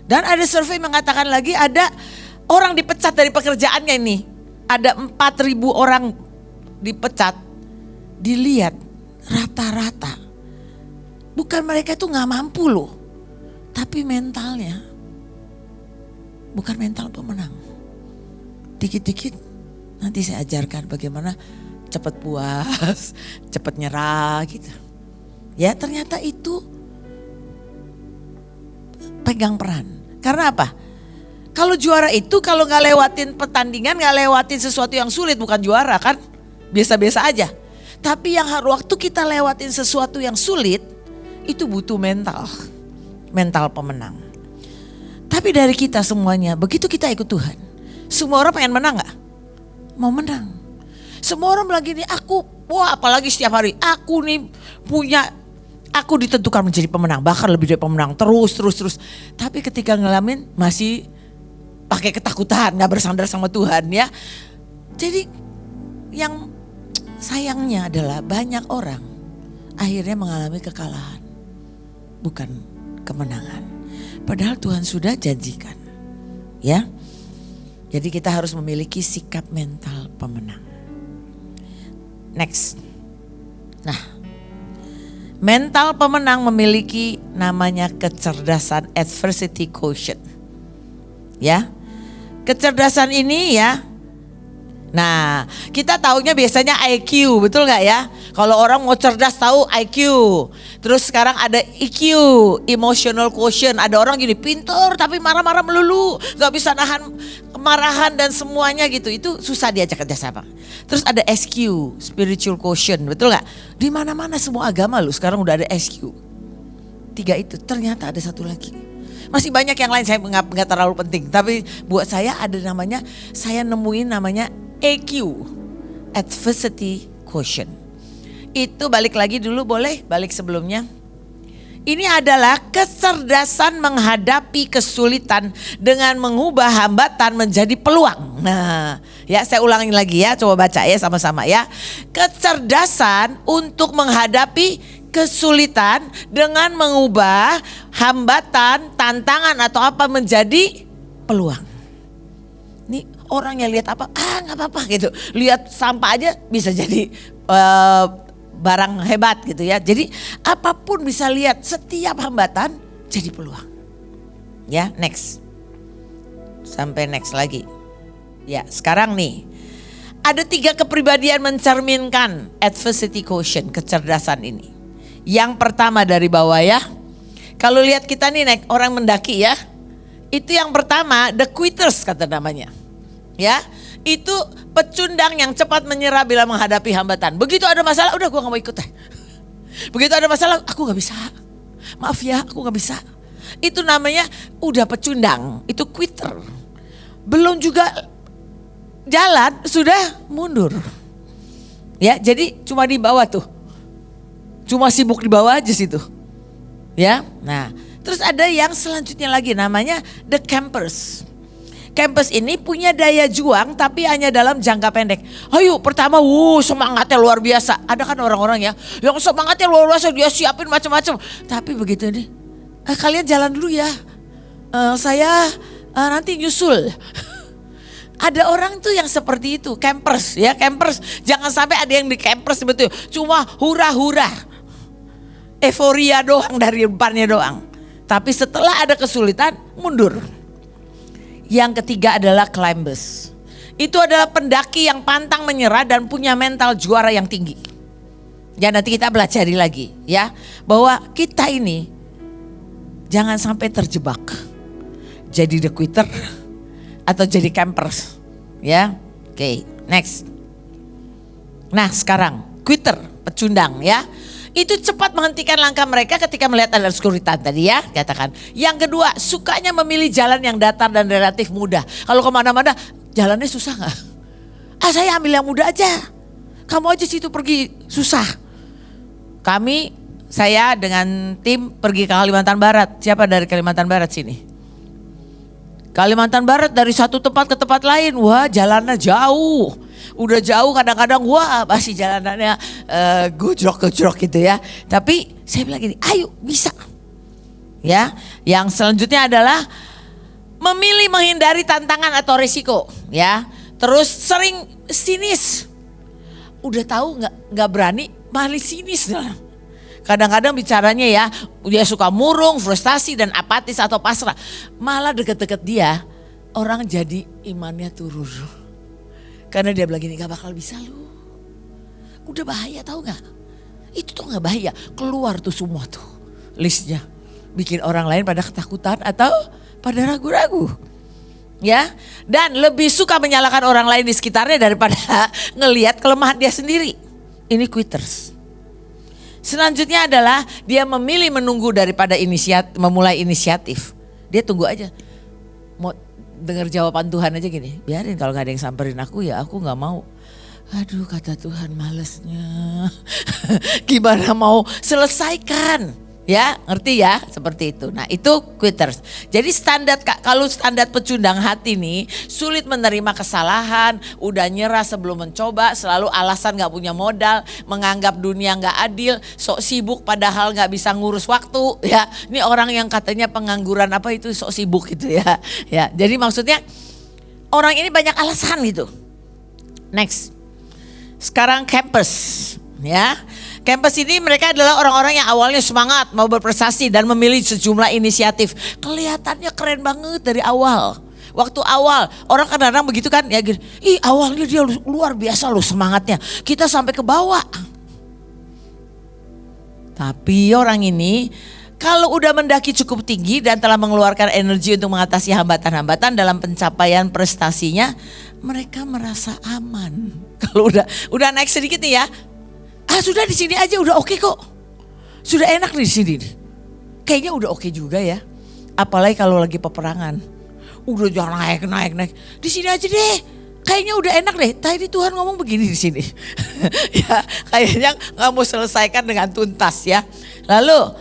Dan ada survei mengatakan lagi ada orang dipecat dari pekerjaannya ini. Ada 4.000 orang dipecat. Dilihat rata-rata bukan mereka itu gak mampu loh, tapi mentalnya bukan mental pemenang. Dikit-dikit nanti saya ajarkan bagaimana cepat puas, cepat nyerah gitu. Ya ternyata itu pegang peran. Karena apa? Kalau juara itu kalau gak lewatin pertandingan, gak lewatin sesuatu yang sulit, bukan juara kan, biasa-biasa aja. Tapi yang waktu kita lewatin sesuatu yang sulit, itu butuh mental pemenang. Tapi dari kita semuanya, begitu kita ikut Tuhan, semua orang pengen menang gak? Mau menang. Semua orang bilang gini, apalagi setiap hari, aku ditentukan menjadi pemenang, bahkan lebih dari pemenang, terus. Tapi ketika ngalamin masih pakai ketakutan, gak bersandar sama Tuhan ya. Jadi yang sayangnya adalah banyak orang akhirnya mengalami kekalahan, bukan kemenangan. Padahal Tuhan sudah janjikan. Ya. Jadi kita harus memiliki sikap mental pemenang. Next. Nah, mental pemenang memiliki namanya kecerdasan adversity quotient. Ya. Kecerdasan ini ya. Nah, kita taunya biasanya IQ, betul gak ya? Kalau orang mau cerdas tahu IQ. Terus sekarang ada EQ, emotional quotient. Ada orang gini pintar tapi marah-marah melulu, gak bisa nahan kemarahan dan semuanya gitu. Itu susah diajak kerjasama. Terus ada SQ, spiritual quotient, betul gak? Di mana-mana semua agama lu sekarang udah ada SQ. 3 itu, ternyata ada satu lagi. Masih banyak yang lain saya nggak terlalu penting. Tapi buat saya ada namanya, saya nemuin namanya EQ, adversity quotient. Itu balik lagi dulu boleh, balik sebelumnya. Ini adalah kecerdasan menghadapi kesulitan dengan mengubah hambatan menjadi peluang. Nah, ya saya ulangin lagi ya, coba baca ya sama-sama ya. Kecerdasan untuk menghadapi kesulitan dengan mengubah hambatan, tantangan atau apa menjadi peluang. Ini orang yang lihat apa, nggak apa-apa gitu. Lihat sampah aja bisa jadi barang hebat gitu ya. Jadi apapun bisa lihat, setiap hambatan jadi peluang. Ya, next. Sampai next lagi. Ya, sekarang nih. Ada 3 kepribadian mencerminkan adversity quotient, kecerdasan ini. Yang pertama dari bawah ya. Kalau lihat kita nih naik orang mendaki ya. Itu yang pertama, the quitters kata namanya. Ya, itu pecundang yang cepat menyerah bila menghadapi hambatan. Begitu ada masalah, udah gue gak mau ikut deh. Begitu ada masalah, aku gak bisa. Maaf ya, aku gak bisa. Itu namanya udah pecundang, itu quitter. Belum juga jalan, sudah mundur. Ya, jadi cuma di bawah tuh. Cuma sibuk di bawah aja situ. Ya, nah terus ada yang selanjutnya lagi namanya the campers. Campus ini punya daya juang tapi hanya dalam jangka pendek. Ayo pertama semangatnya luar biasa. Ada kan orang-orang ya yang semangatnya luar biasa, dia siapin macam-macam. Tapi begitu nih, kalian jalan dulu ya. Saya nanti nyusul. Ada orang tuh yang seperti itu, campers ya, campers. Jangan sampai ada yang di campers betul. Cuma hura-hura. Euforia doang dari depannya doang. Tapi setelah ada kesulitan mundur. Yang ketiga adalah climbers. Itu adalah pendaki yang pantang menyerah dan punya mental juara yang tinggi. Ya nanti kita pelajari lagi ya. Bahwa kita ini jangan sampai terjebak. Jadi the quitter atau jadi campers. Ya, oke, next. Nah sekarang quitter, pecundang ya. Itu cepat menghentikan langkah mereka ketika melihat ada kesulitan tadi ya, katakan. Yang kedua, sukanya memilih jalan yang datar dan relatif mudah. Kalau kemana-mana, jalannya susah gak? Saya ambil yang mudah aja. Kamu aja situ pergi, susah. Saya dengan tim pergi ke Kalimantan Barat. Siapa dari Kalimantan Barat sini? Kalimantan Barat dari satu tempat ke tempat lain, wah jalannya jauh. Udah jauh kadang-kadang masih jalanannya gojrok-gojrok gitu ya. Tapi saya bilang gini, ayo bisa. Ya, yang selanjutnya adalah memilih menghindari tantangan atau risiko. Ya, terus sering sinis. Udah tahu nggak berani, malah sinis. Kadang-kadang bicaranya ya, dia suka murung, frustasi dan apatis atau pasrah. Malah deket-deket dia, orang jadi imannya turun. Karena dia bilang gini, gak bakal bisa lu. Udah bahaya tahu gak? Itu tuh gak bahaya. Keluar tuh semua tuh listnya. Bikin orang lain pada ketakutan atau pada ragu-ragu. Ya, dan lebih suka menyalahkan orang lain di sekitarnya daripada ngelihat kelemahan dia sendiri. Ini quitters. Selanjutnya adalah dia memilih menunggu daripada memulai inisiatif. Dia tunggu aja. Mau dengar jawaban Tuhan aja gini, biarin kalau gak ada yang samperin aku ya aku gak mau. Aduh kata Tuhan malesnya. Gimana mau selesaikan? Ya ngerti ya seperti itu. Nah itu quitters. Jadi kalau standar pecundang hati nih sulit menerima kesalahan, udah nyerah sebelum mencoba, selalu alasan gak punya modal, menganggap dunia gak adil, sok sibuk padahal gak bisa ngurus waktu ya. Ini orang yang katanya pengangguran apa itu sok sibuk gitu ya. Ya jadi maksudnya orang ini banyak alasan gitu. Next. Sekarang campus ya. Campus ini mereka adalah orang-orang yang awalnya semangat mau berprestasi dan memilih sejumlah inisiatif. Kelihatannya keren banget dari awal. Waktu awal orang kadang-kadang begitu kan ya gini, awalnya dia luar biasa loh semangatnya. Kita sampai ke bawah. Tapi orang ini kalau udah mendaki cukup tinggi dan telah mengeluarkan energi untuk mengatasi hambatan-hambatan dalam pencapaian prestasinya, mereka merasa aman. Kalau udah naik sedikit nih ya. Sudah di sini aja udah oke kok. Sudah enak di sini. Kayaknya udah oke juga ya. Apalagi kalau lagi peperangan. Udah jangan naik. Di sini aja deh. Kayaknya udah enak deh. Tadi Tuhan ngomong begini di sini. Ya, kayaknya nggak mau selesaikan dengan tuntas ya. Lalu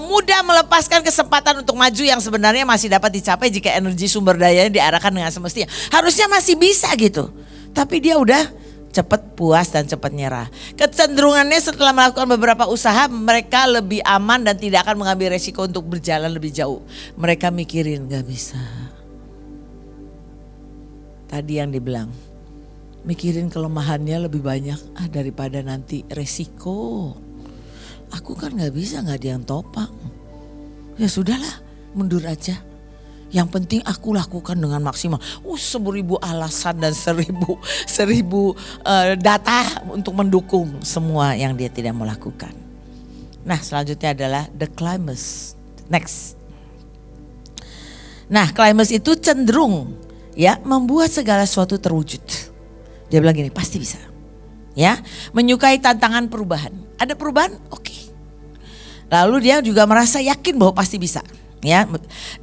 mudah melepaskan kesempatan untuk maju yang sebenarnya masih dapat dicapai jika energi sumber dayanya diarahkan dengan semestinya. Harusnya masih bisa gitu. Tapi dia udah cepat puas dan cepat nyerah. Kecenderungannya setelah melakukan beberapa usaha, mereka lebih aman dan tidak akan mengambil resiko untuk berjalan lebih jauh. Mereka mikirin gak bisa. Tadi yang dibilang, mikirin kelemahannya lebih banyak daripada nanti resiko. Aku kan gak bisa, gak ada yang topang. Ya sudahlah, mundur aja. Yang penting aku lakukan dengan maksimal. 1000 alasan dan 1000 data untuk mendukung semua yang dia tidak mau lakukan. Nah, selanjutnya adalah the climbers. Next. Nah, climbers itu cenderung ya membuat segala sesuatu terwujud. Dia bilang gini, pasti bisa. Ya, menyukai tantangan perubahan. Ada perubahan? Oke. Lalu dia juga merasa yakin bahwa pasti bisa. Ya,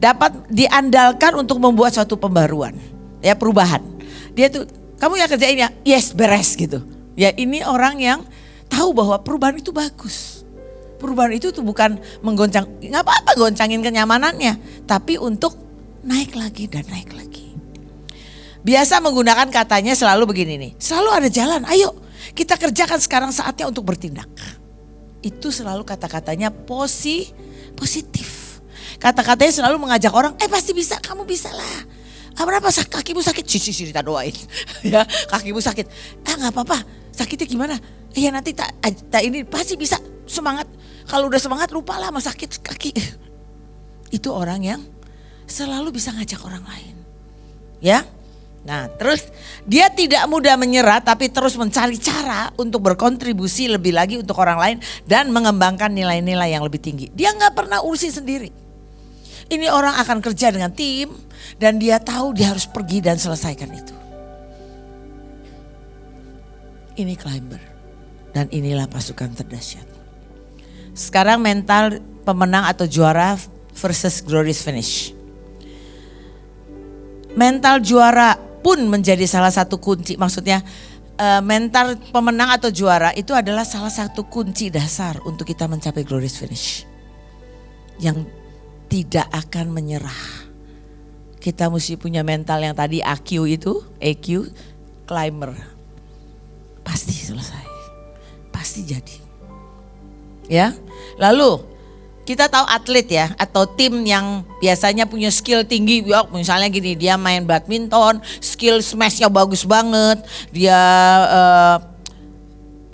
dapat diandalkan untuk membuat suatu pembaruan, ya perubahan. Dia tuh, kamu yang kerjain ya, yes beres gitu. Ya ini orang yang tahu bahwa perubahan itu bagus. Perubahan itu tuh bukan menggoncang, nggak apa-apa goncangin kenyamanannya, tapi untuk naik lagi dan naik lagi. Biasa menggunakan katanya selalu begini nih, selalu ada jalan, ayo kita kerjakan sekarang saatnya untuk bertindak. Itu selalu kata-katanya positif. Kata-katanya selalu mengajak orang, pasti bisa, kamu bisa lah. Berapa kakimu sakit? Sisi kita doain. Ya, kakimu sakit. Nggak apa-apa, sakitnya gimana? Ya nanti tak ini pasti bisa, semangat. Kalau udah semangat lupalah sama sakit kaki. Itu orang yang selalu bisa ngajak orang lain. Ya. Nah, terus dia tidak mudah menyerah tapi terus mencari cara untuk berkontribusi lebih lagi untuk orang lain dan mengembangkan nilai-nilai yang lebih tinggi. Dia nggak pernah urusin sendiri. Ini orang akan kerja dengan tim dan dia tahu dia harus pergi dan selesaikan itu. Ini climber dan inilah pasukan terdahsyat. Sekarang mental pemenang atau juara versus glorious finish. Mental juara pun menjadi salah satu kunci, maksudnya mental pemenang atau juara itu adalah salah satu kunci dasar untuk kita mencapai glorious finish. Yang tidak akan menyerah. Kita mesti punya mental yang tadi EQ, climber. Pasti selesai. Pasti jadi. Ya. Lalu kita tahu atlet ya atau tim yang biasanya punya skill tinggi. Misalnya gini, dia main badminton, skill smashnya bagus banget. Dia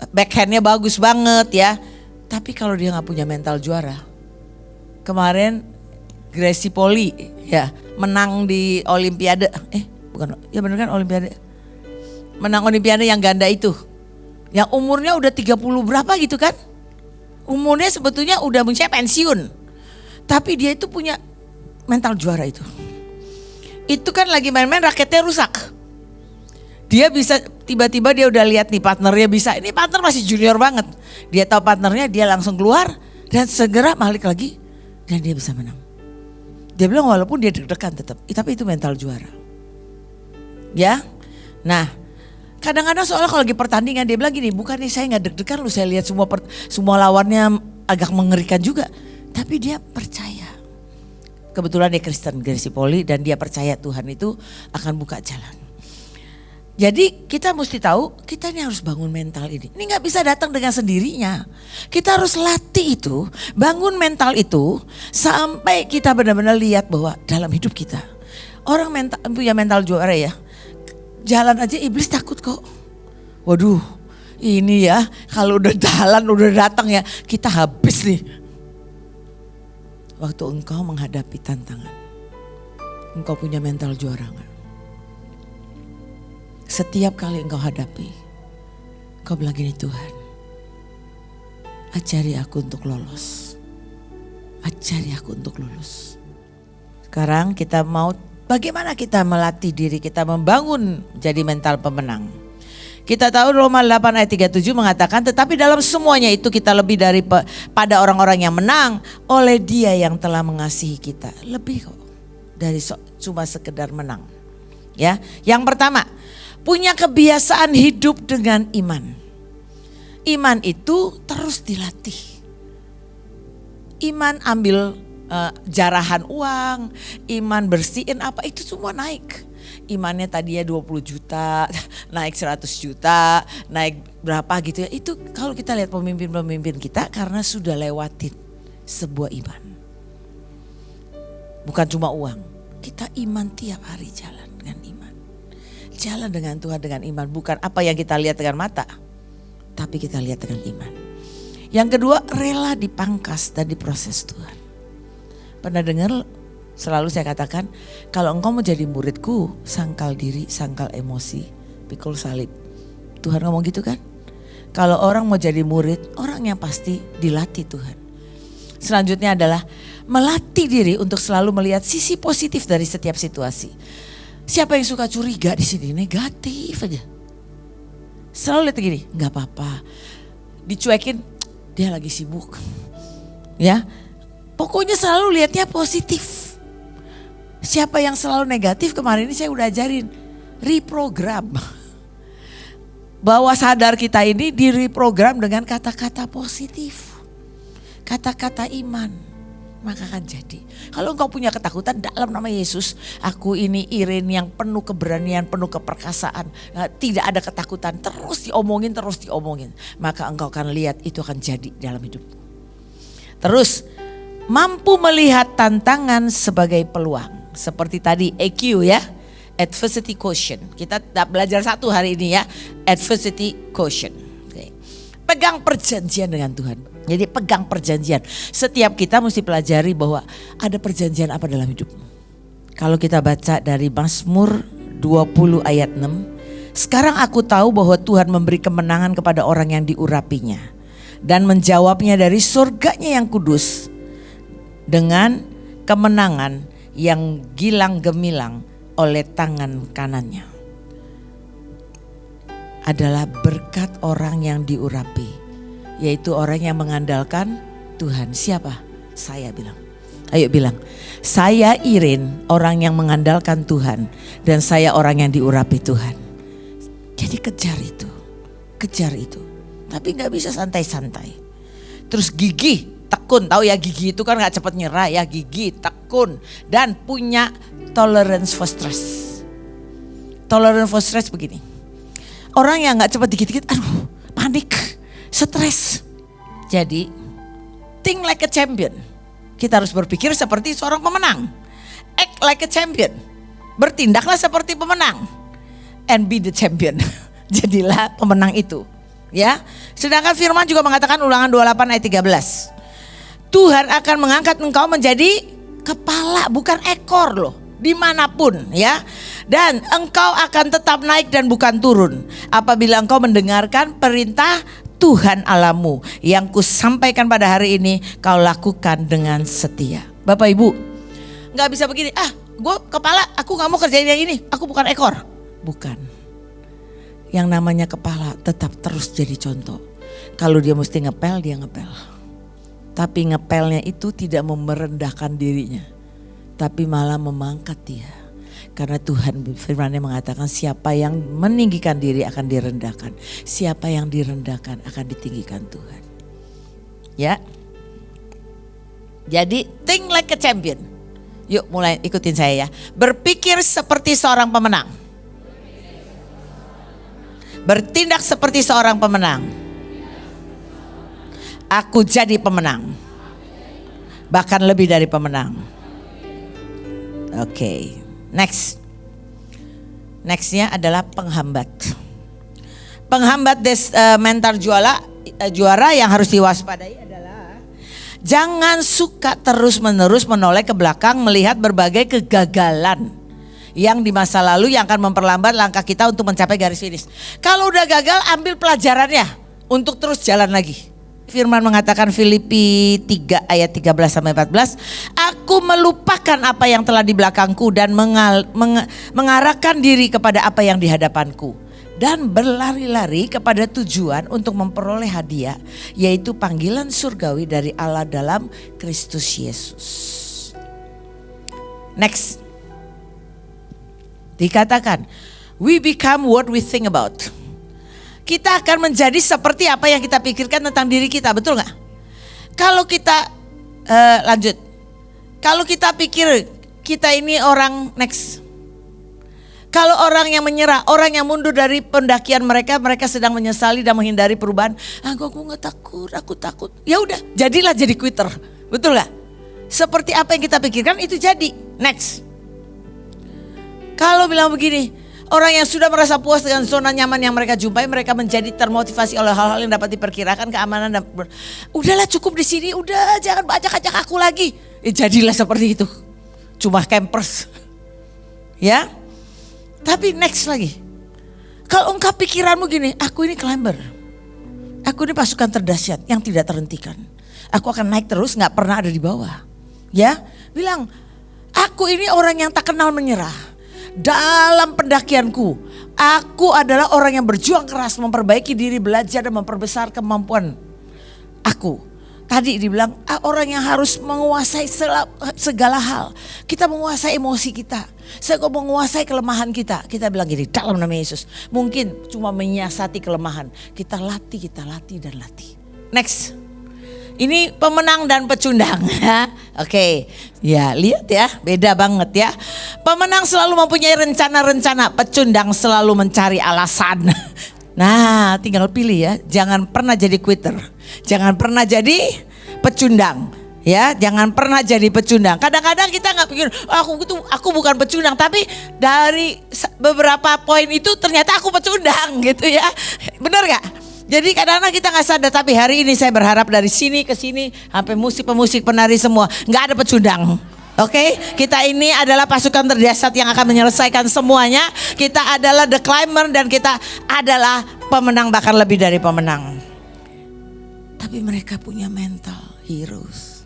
backhandnya bagus banget ya. Tapi kalau dia gak punya mental juara. Kemarin Gracie Polly ya menang di Olimpiade, bukan, ya benar kan Olimpiade, menang Olimpiade yang ganda itu, yang umurnya udah 30 berapa gitu kan, umurnya sebetulnya udah pensiun, tapi dia itu punya mental juara itu kan lagi main-main raketnya rusak, dia bisa tiba-tiba dia udah lihat nih partnernya bisa, ini partner masih junior banget, dia tahu partnernya, dia langsung keluar dan segera balik lagi dan dia bisa menang. Dia bilang walaupun dia deg-degan tetap, tapi itu mental juara. Ya, nah kadang-kadang soalnya kalau lagi pertandingan dia bilang gini, bukan nih saya nggak deg-degan, saya lihat semua lawannya agak mengerikan juga, tapi dia percaya. Kebetulan dia Kristen, Gracie Polly, dan dia percaya Tuhan itu akan buka jalan. Jadi kita mesti tahu kita ini harus bangun mental ini. Ini gak bisa datang dengan sendirinya. Kita harus latih itu, bangun mental itu sampai kita benar-benar lihat bahwa dalam hidup kita. Orang punya mental juara ya, jalan aja iblis takut kok. Waduh ini ya kalau udah jalan udah datang ya kita habis nih. Waktu engkau menghadapi tantangan, engkau punya mental juara gak? Setiap kali engkau hadapi, engkau bilang gini, Tuhan, ajari aku untuk lolos. Ajari aku untuk lulus. Sekarang kita mau, bagaimana kita melatih diri kita membangun jadi mental pemenang. Kita tahu Roma 8 ayat 37 mengatakan, tetapi dalam semuanya itu kita lebih pada orang-orang yang menang oleh Dia yang telah mengasihi kita. Lebih kok dari cuma sekedar menang. Ya, yang pertama, punya kebiasaan hidup dengan iman. Iman itu terus dilatih. Iman ambil jarahan uang, iman bersihin apa, itu semua naik. Imannya tadinya 20 juta, naik 100 juta, naik berapa gitu ya. Itu kalau kita lihat pemimpin-pemimpin kita karena sudah lewatin sebuah iman. Bukan cuma uang, kita iman tiap hari jalan dengan iman. Jalan dengan Tuhan dengan iman, bukan apa yang kita lihat dengan mata, tapi kita lihat dengan iman. Yang kedua, rela dipangkas dan diproses Tuhan. Pernah dengar, selalu saya katakan, kalau engkau mau jadi muridku, sangkal diri, sangkal emosi, pikul salib. Tuhan ngomong gitu kan? Kalau orang mau jadi murid, orangnya pasti dilatih Tuhan. Selanjutnya adalah melatih diri untuk selalu melihat sisi positif dari setiap situasi. Siapa yang suka curiga di sini? Negatif aja. Selalu lihat gini, nggak apa-apa. Dicuekin, dia lagi sibuk. Ya, pokoknya selalu lihatnya positif. Siapa yang selalu negatif, kemarin ini saya udah ajarin, reprogram. Bawah sadar kita ini direprogram dengan kata-kata positif. Kata-kata iman, maka akan jadi. Kalau engkau punya ketakutan, dalam nama Yesus, aku ini Irin yang penuh keberanian, penuh keperkasaan. Tidak ada ketakutan, terus diomongin. Maka engkau akan lihat itu akan jadi dalam hidupmu. Terus, mampu melihat tantangan sebagai peluang. Seperti tadi EQ ya, adversity quotient. Kita belajar satu hari ini ya, adversity quotient. Oke. Pegang perjanjian dengan Tuhan. Jadi pegang perjanjian. Setiap kita mesti pelajari bahwa ada perjanjian apa dalam hidupmu. Kalau kita baca dari Mazmur 20 ayat 6. Sekarang aku tahu bahwa Tuhan memberi kemenangan kepada orang yang diurapinya. Dan menjawabnya dari surganya yang kudus. Dengan kemenangan yang gilang gemilang oleh tangan kanannya. Adalah berkat orang yang diurapi. Yaitu orang yang mengandalkan Tuhan. Siapa? Saya bilang. Ayo bilang. Saya Irin, orang yang mengandalkan Tuhan. Dan saya orang yang diurapi Tuhan. Jadi kejar itu. Kejar itu. Tapi gak bisa santai-santai. Terus gigih, tekun. Tahu ya gigih itu kan gak cepat nyerah ya. Gigih, tekun. Dan punya tolerance for stress. Tolerance for stress begini. Orang yang gak cepat dikit-dikit, aduh panik. Stres. Jadi think like a champion. Kita harus berpikir seperti seorang pemenang. Act like a champion. Bertindaklah seperti pemenang. And be the champion. Jadilah pemenang itu. Ya. Sedangkan firman juga mengatakan Ulangan 28 ayat 13. Tuhan akan mengangkat engkau menjadi kepala bukan ekor loh. Dimanapun ya. Dan engkau akan tetap naik dan bukan turun. Apabila engkau mendengarkan perintah Tuhan Allahmu yang kusampaikan pada hari ini kau lakukan dengan setia. Bapak Ibu, gak bisa begini, gue kepala aku gak mau kerjain yang ini, aku bukan ekor. Bukan. Yang namanya kepala tetap terus jadi contoh. Kalau dia mesti ngepel, dia ngepel. Tapi ngepelnya itu tidak merendahkan dirinya. Tapi malah memangkat dia. Karena Tuhan firman-Nya mengatakan siapa yang meninggikan diri akan direndahkan. Siapa yang direndahkan akan ditinggikan Tuhan. Ya. Jadi think like a champion. Yuk mulai ikutin saya ya. Berpikir seperti seorang pemenang. Bertindak seperti seorang pemenang. Aku jadi pemenang. Bahkan lebih dari pemenang. Oke. Nextnya adalah penghambat. Penghambat mental juara yang harus diwaspadai adalah jangan suka terus-menerus menoleh ke belakang melihat berbagai kegagalan yang di masa lalu yang akan memperlambat langkah kita untuk mencapai garis finish. Kalau udah gagal, ambil pelajarannya untuk terus jalan lagi. Firman mengatakan Filipi 3 ayat 13-14, aku melupakan apa yang telah di belakangku dan mengarahkan diri kepada apa yang di hadapanku. Dan berlari-lari kepada tujuan untuk memperoleh hadiah, yaitu panggilan surgawi dari Allah dalam Kristus Yesus. Next. Dikatakan, we become what we think about. Kita akan menjadi seperti apa yang kita pikirkan tentang diri kita, betul gak? Kalau kita Lanjut. Kalau kita pikir kita ini orang next. Kalau orang yang menyerah, orang yang mundur dari pendakian mereka, mereka sedang menyesali dan menghindari perubahan. Aku nggak takut, aku takut. Ya udah, jadilah jadi quitter, betul nggak? Seperti apa yang kita pikirkan itu jadi. Next. Kalau bilang begini, orang yang sudah merasa puas dengan zona nyaman yang mereka jumpai, mereka menjadi termotivasi oleh hal-hal yang dapat diperkirakan, keamanan dan udahlah cukup di sini, udah jangan ajak aku lagi. Jadilah seperti itu. Cuma campers, ya. Tapi next lagi. Kalau engkau pikiranmu gini, aku ini climber. Aku ini pasukan terdahsyat yang tidak terhentikan. Aku akan naik terus, gak pernah ada di bawah. Ya, bilang, aku ini orang yang tak kenal menyerah. Dalam pendakianku, aku adalah orang yang berjuang keras, memperbaiki diri, belajar dan memperbesar kemampuan aku. Tadi dibilang orang yang harus menguasai segala hal. Kita menguasai emosi kita. Saya kok menguasai kelemahan kita. Kita bilang gini, dalam nama Yesus. Mungkin cuma menyiasati kelemahan. Kita latih dan latih. Next. Ini pemenang dan pecundang. Oke. Ya, lihat ya, beda banget ya. Pemenang selalu mempunyai rencana-rencana, pecundang selalu mencari alasan. Nah, tinggal pilih ya. Jangan pernah jadi quitter. Jangan pernah jadi pecundang. Ya, jangan pernah jadi pecundang. Kadang-kadang kita nggak pikir, aku bukan pecundang, tapi dari beberapa poin itu ternyata aku pecundang gitu ya. Benar nggak? Jadi kadang-kadang kita nggak sadar, tapi hari ini saya berharap dari sini ke sini sampai musik-pemusik, penari semua nggak ada pecundang. Oke, kita ini adalah pasukan terdahsyat yang akan menyelesaikan semuanya. Kita adalah the climber dan kita adalah pemenang, bahkan lebih dari pemenang. Tapi mereka punya mental heroes.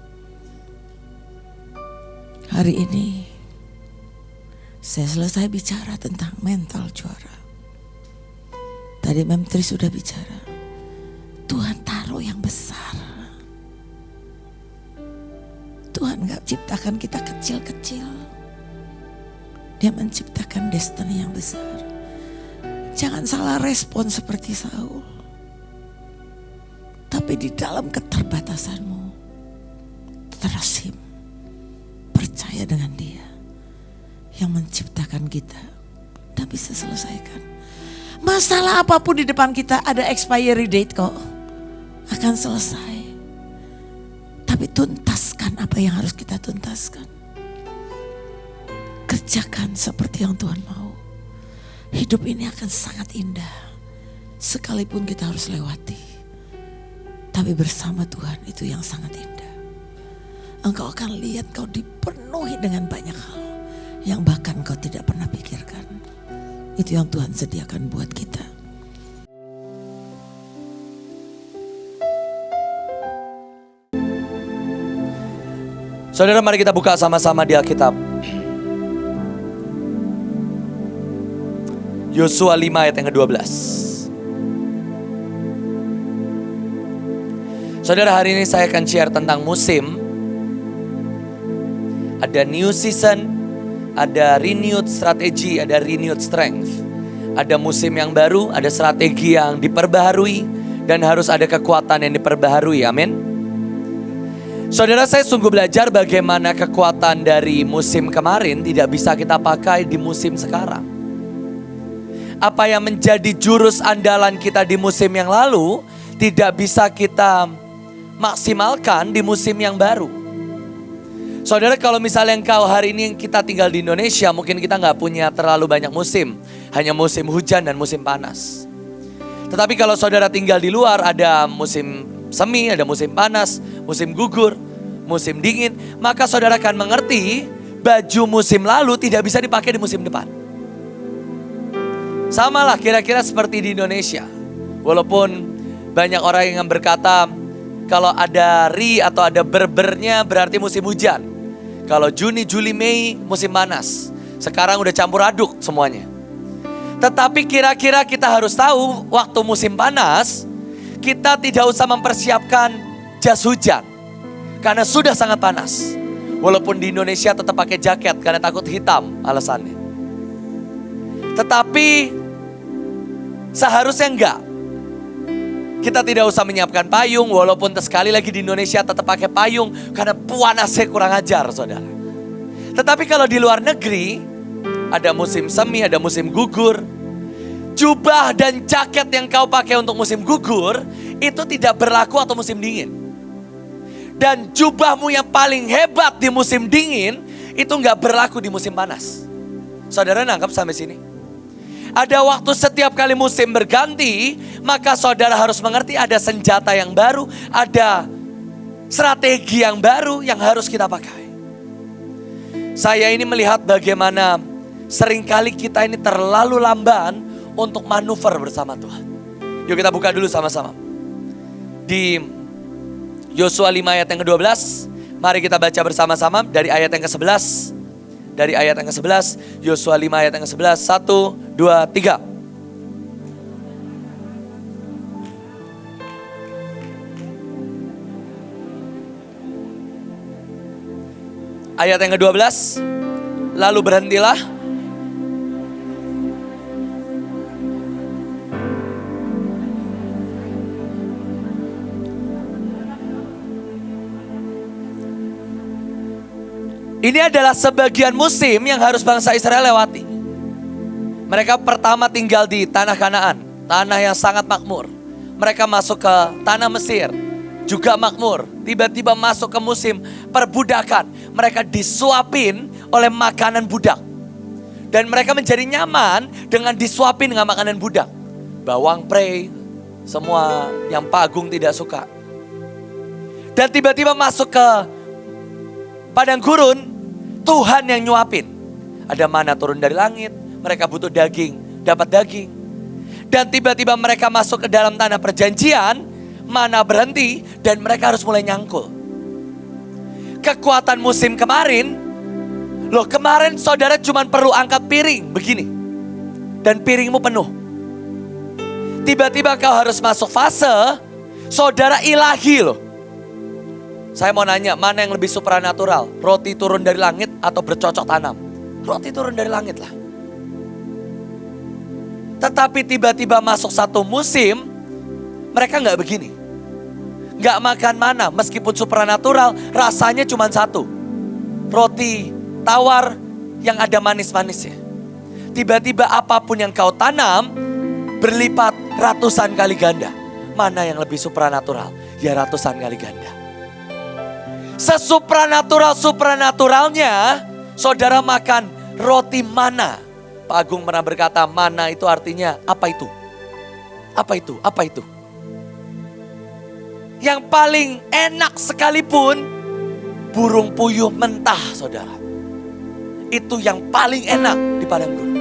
Hari ini saya selesai bicara tentang mental juara. Tadi Menteri sudah bicara. Tuhan taruh yang besar. Tuhan gak ciptakan kita kecil-kecil. Dia menciptakan destiny yang besar. Jangan salah respon seperti Saul. Tapi di dalam keterbatasanmu, trust him. Percaya dengan dia yang menciptakan kita dan bisa selesaikan. Masalah apapun di depan kita ada expiry date kok. Akan selesai. Tapi tuntaskan apa yang harus kita tuntaskan. Kerjakan seperti yang Tuhan mau. Hidup ini akan sangat indah. Sekalipun kita harus lewati. Tapi bersama Tuhan itu yang sangat indah. Engkau akan lihat kau dipenuhi dengan banyak hal. Yang bahkan kau tidak pernah pikirkan. Itu yang Tuhan sediakan buat kita. Saudara, mari kita buka sama-sama di Alkitab. Yosua 5 ayat yang ke-12. Saudara, hari ini saya akan share tentang musim. Ada new season, ada renewed strategy, ada renewed strength. Ada musim yang baru, ada strategi yang diperbaharui, dan harus ada kekuatan yang diperbaharui. Amin. Saudara, saya sungguh belajar bagaimana kekuatan dari musim kemarin tidak bisa kita pakai di musim sekarang. Apa yang menjadi jurus andalan kita di musim yang lalu tidak bisa kita maksimalkan di musim yang baru. Saudara, kalau misalnya engkau hari ini kita tinggal di Indonesia, mungkin kita nggak punya terlalu banyak musim. Hanya musim hujan dan musim panas. Tetapi kalau saudara tinggal di luar, ada musim semi, ada musim panas, musim gugur, musim dingin. Maka saudara akan mengerti baju musim lalu tidak bisa dipakai di musim depan. Sama lah kira-kira seperti di Indonesia. Walaupun banyak orang yang berkata kalau ada ri atau ada berbernya berarti musim hujan. Kalau Juni, Juli, Mei musim panas. Sekarang udah campur aduk semuanya. Tetapi kira-kira kita harus tahu waktu musim panas kita tidak usah mempersiapkan jas hujan. Karena sudah sangat panas. Walaupun di Indonesia tetap pakai jaket karena takut hitam alasannya. Tetapi seharusnya enggak. Kita tidak usah menyiapkan payung, walaupun sekali lagi di Indonesia tetap pakai payung karena panasnya kurang ajar, saudara. Tetapi kalau di luar negeri, ada musim semi, ada musim gugur. Jubah dan jaket yang kau pakai untuk musim gugur, itu tidak berlaku atau musim dingin. Dan jubahmu yang paling hebat di musim dingin, itu nggak berlaku di musim panas. Saudara nangkap sampai sini? Ada waktu setiap kali musim berganti, maka saudara harus mengerti ada senjata yang baru, ada strategi yang baru yang harus kita pakai. Saya ini melihat bagaimana seringkali kita ini terlalu lamban untuk manuver bersama Tuhan. Yuk kita buka dulu sama-sama. Di Yosua 5 ayat yang ke-12, mari kita baca bersama-sama dari ayat yang ke-11. Dari ayat yang ke-11, Yosua 5 ayat yang ke-11, 1, 2, 3. Ayat yang ke-12, lalu berhentilah. Ini adalah sebagian musim yang harus bangsa Israel lewati. Mereka pertama tinggal di tanah Kanaan, tanah yang sangat makmur. Mereka masuk ke tanah Mesir, juga makmur. Tiba-tiba masuk ke musim perbudakan. Mereka disuapin oleh makanan budak. Dan mereka menjadi nyaman dengan disuapin dengan makanan budak. Bawang prei, semua yang Pak Agung tidak suka. Dan tiba-tiba masuk ke padang gurun, Tuhan yang nyuapin. Ada mana turun dari langit, mereka butuh daging, dapat daging. Dan tiba-tiba mereka masuk ke dalam tanah perjanjian, mana berhenti dan mereka harus mulai nyangkul. Kekuatan musim kemarin, loh kemarin saudara cuma perlu angkat piring begini. Dan piringmu penuh. Tiba-tiba kau harus masuk fase, saudara ilahi loh. Saya mau nanya, mana yang lebih supranatural? Roti turun dari langit atau bercocok tanam? Roti turun dari langit lah. Tetapi tiba-tiba masuk satu musim, mereka nggak begini. Nggak makan mana, meskipun supranatural, rasanya cuma satu. Roti tawar yang ada manis-manisnya. Tiba-tiba apapun yang kau tanam, berlipat ratusan kali ganda. Mana yang lebih supranatural? Ya ratusan kali ganda. Supranatural-supranaturalnya, saudara makan roti mana. Pak Agung pernah berkata, mana itu artinya apa itu? Apa itu? Apa itu? Yang paling enak sekalipun, burung puyuh mentah, saudara. Itu yang paling enak di padang gurun.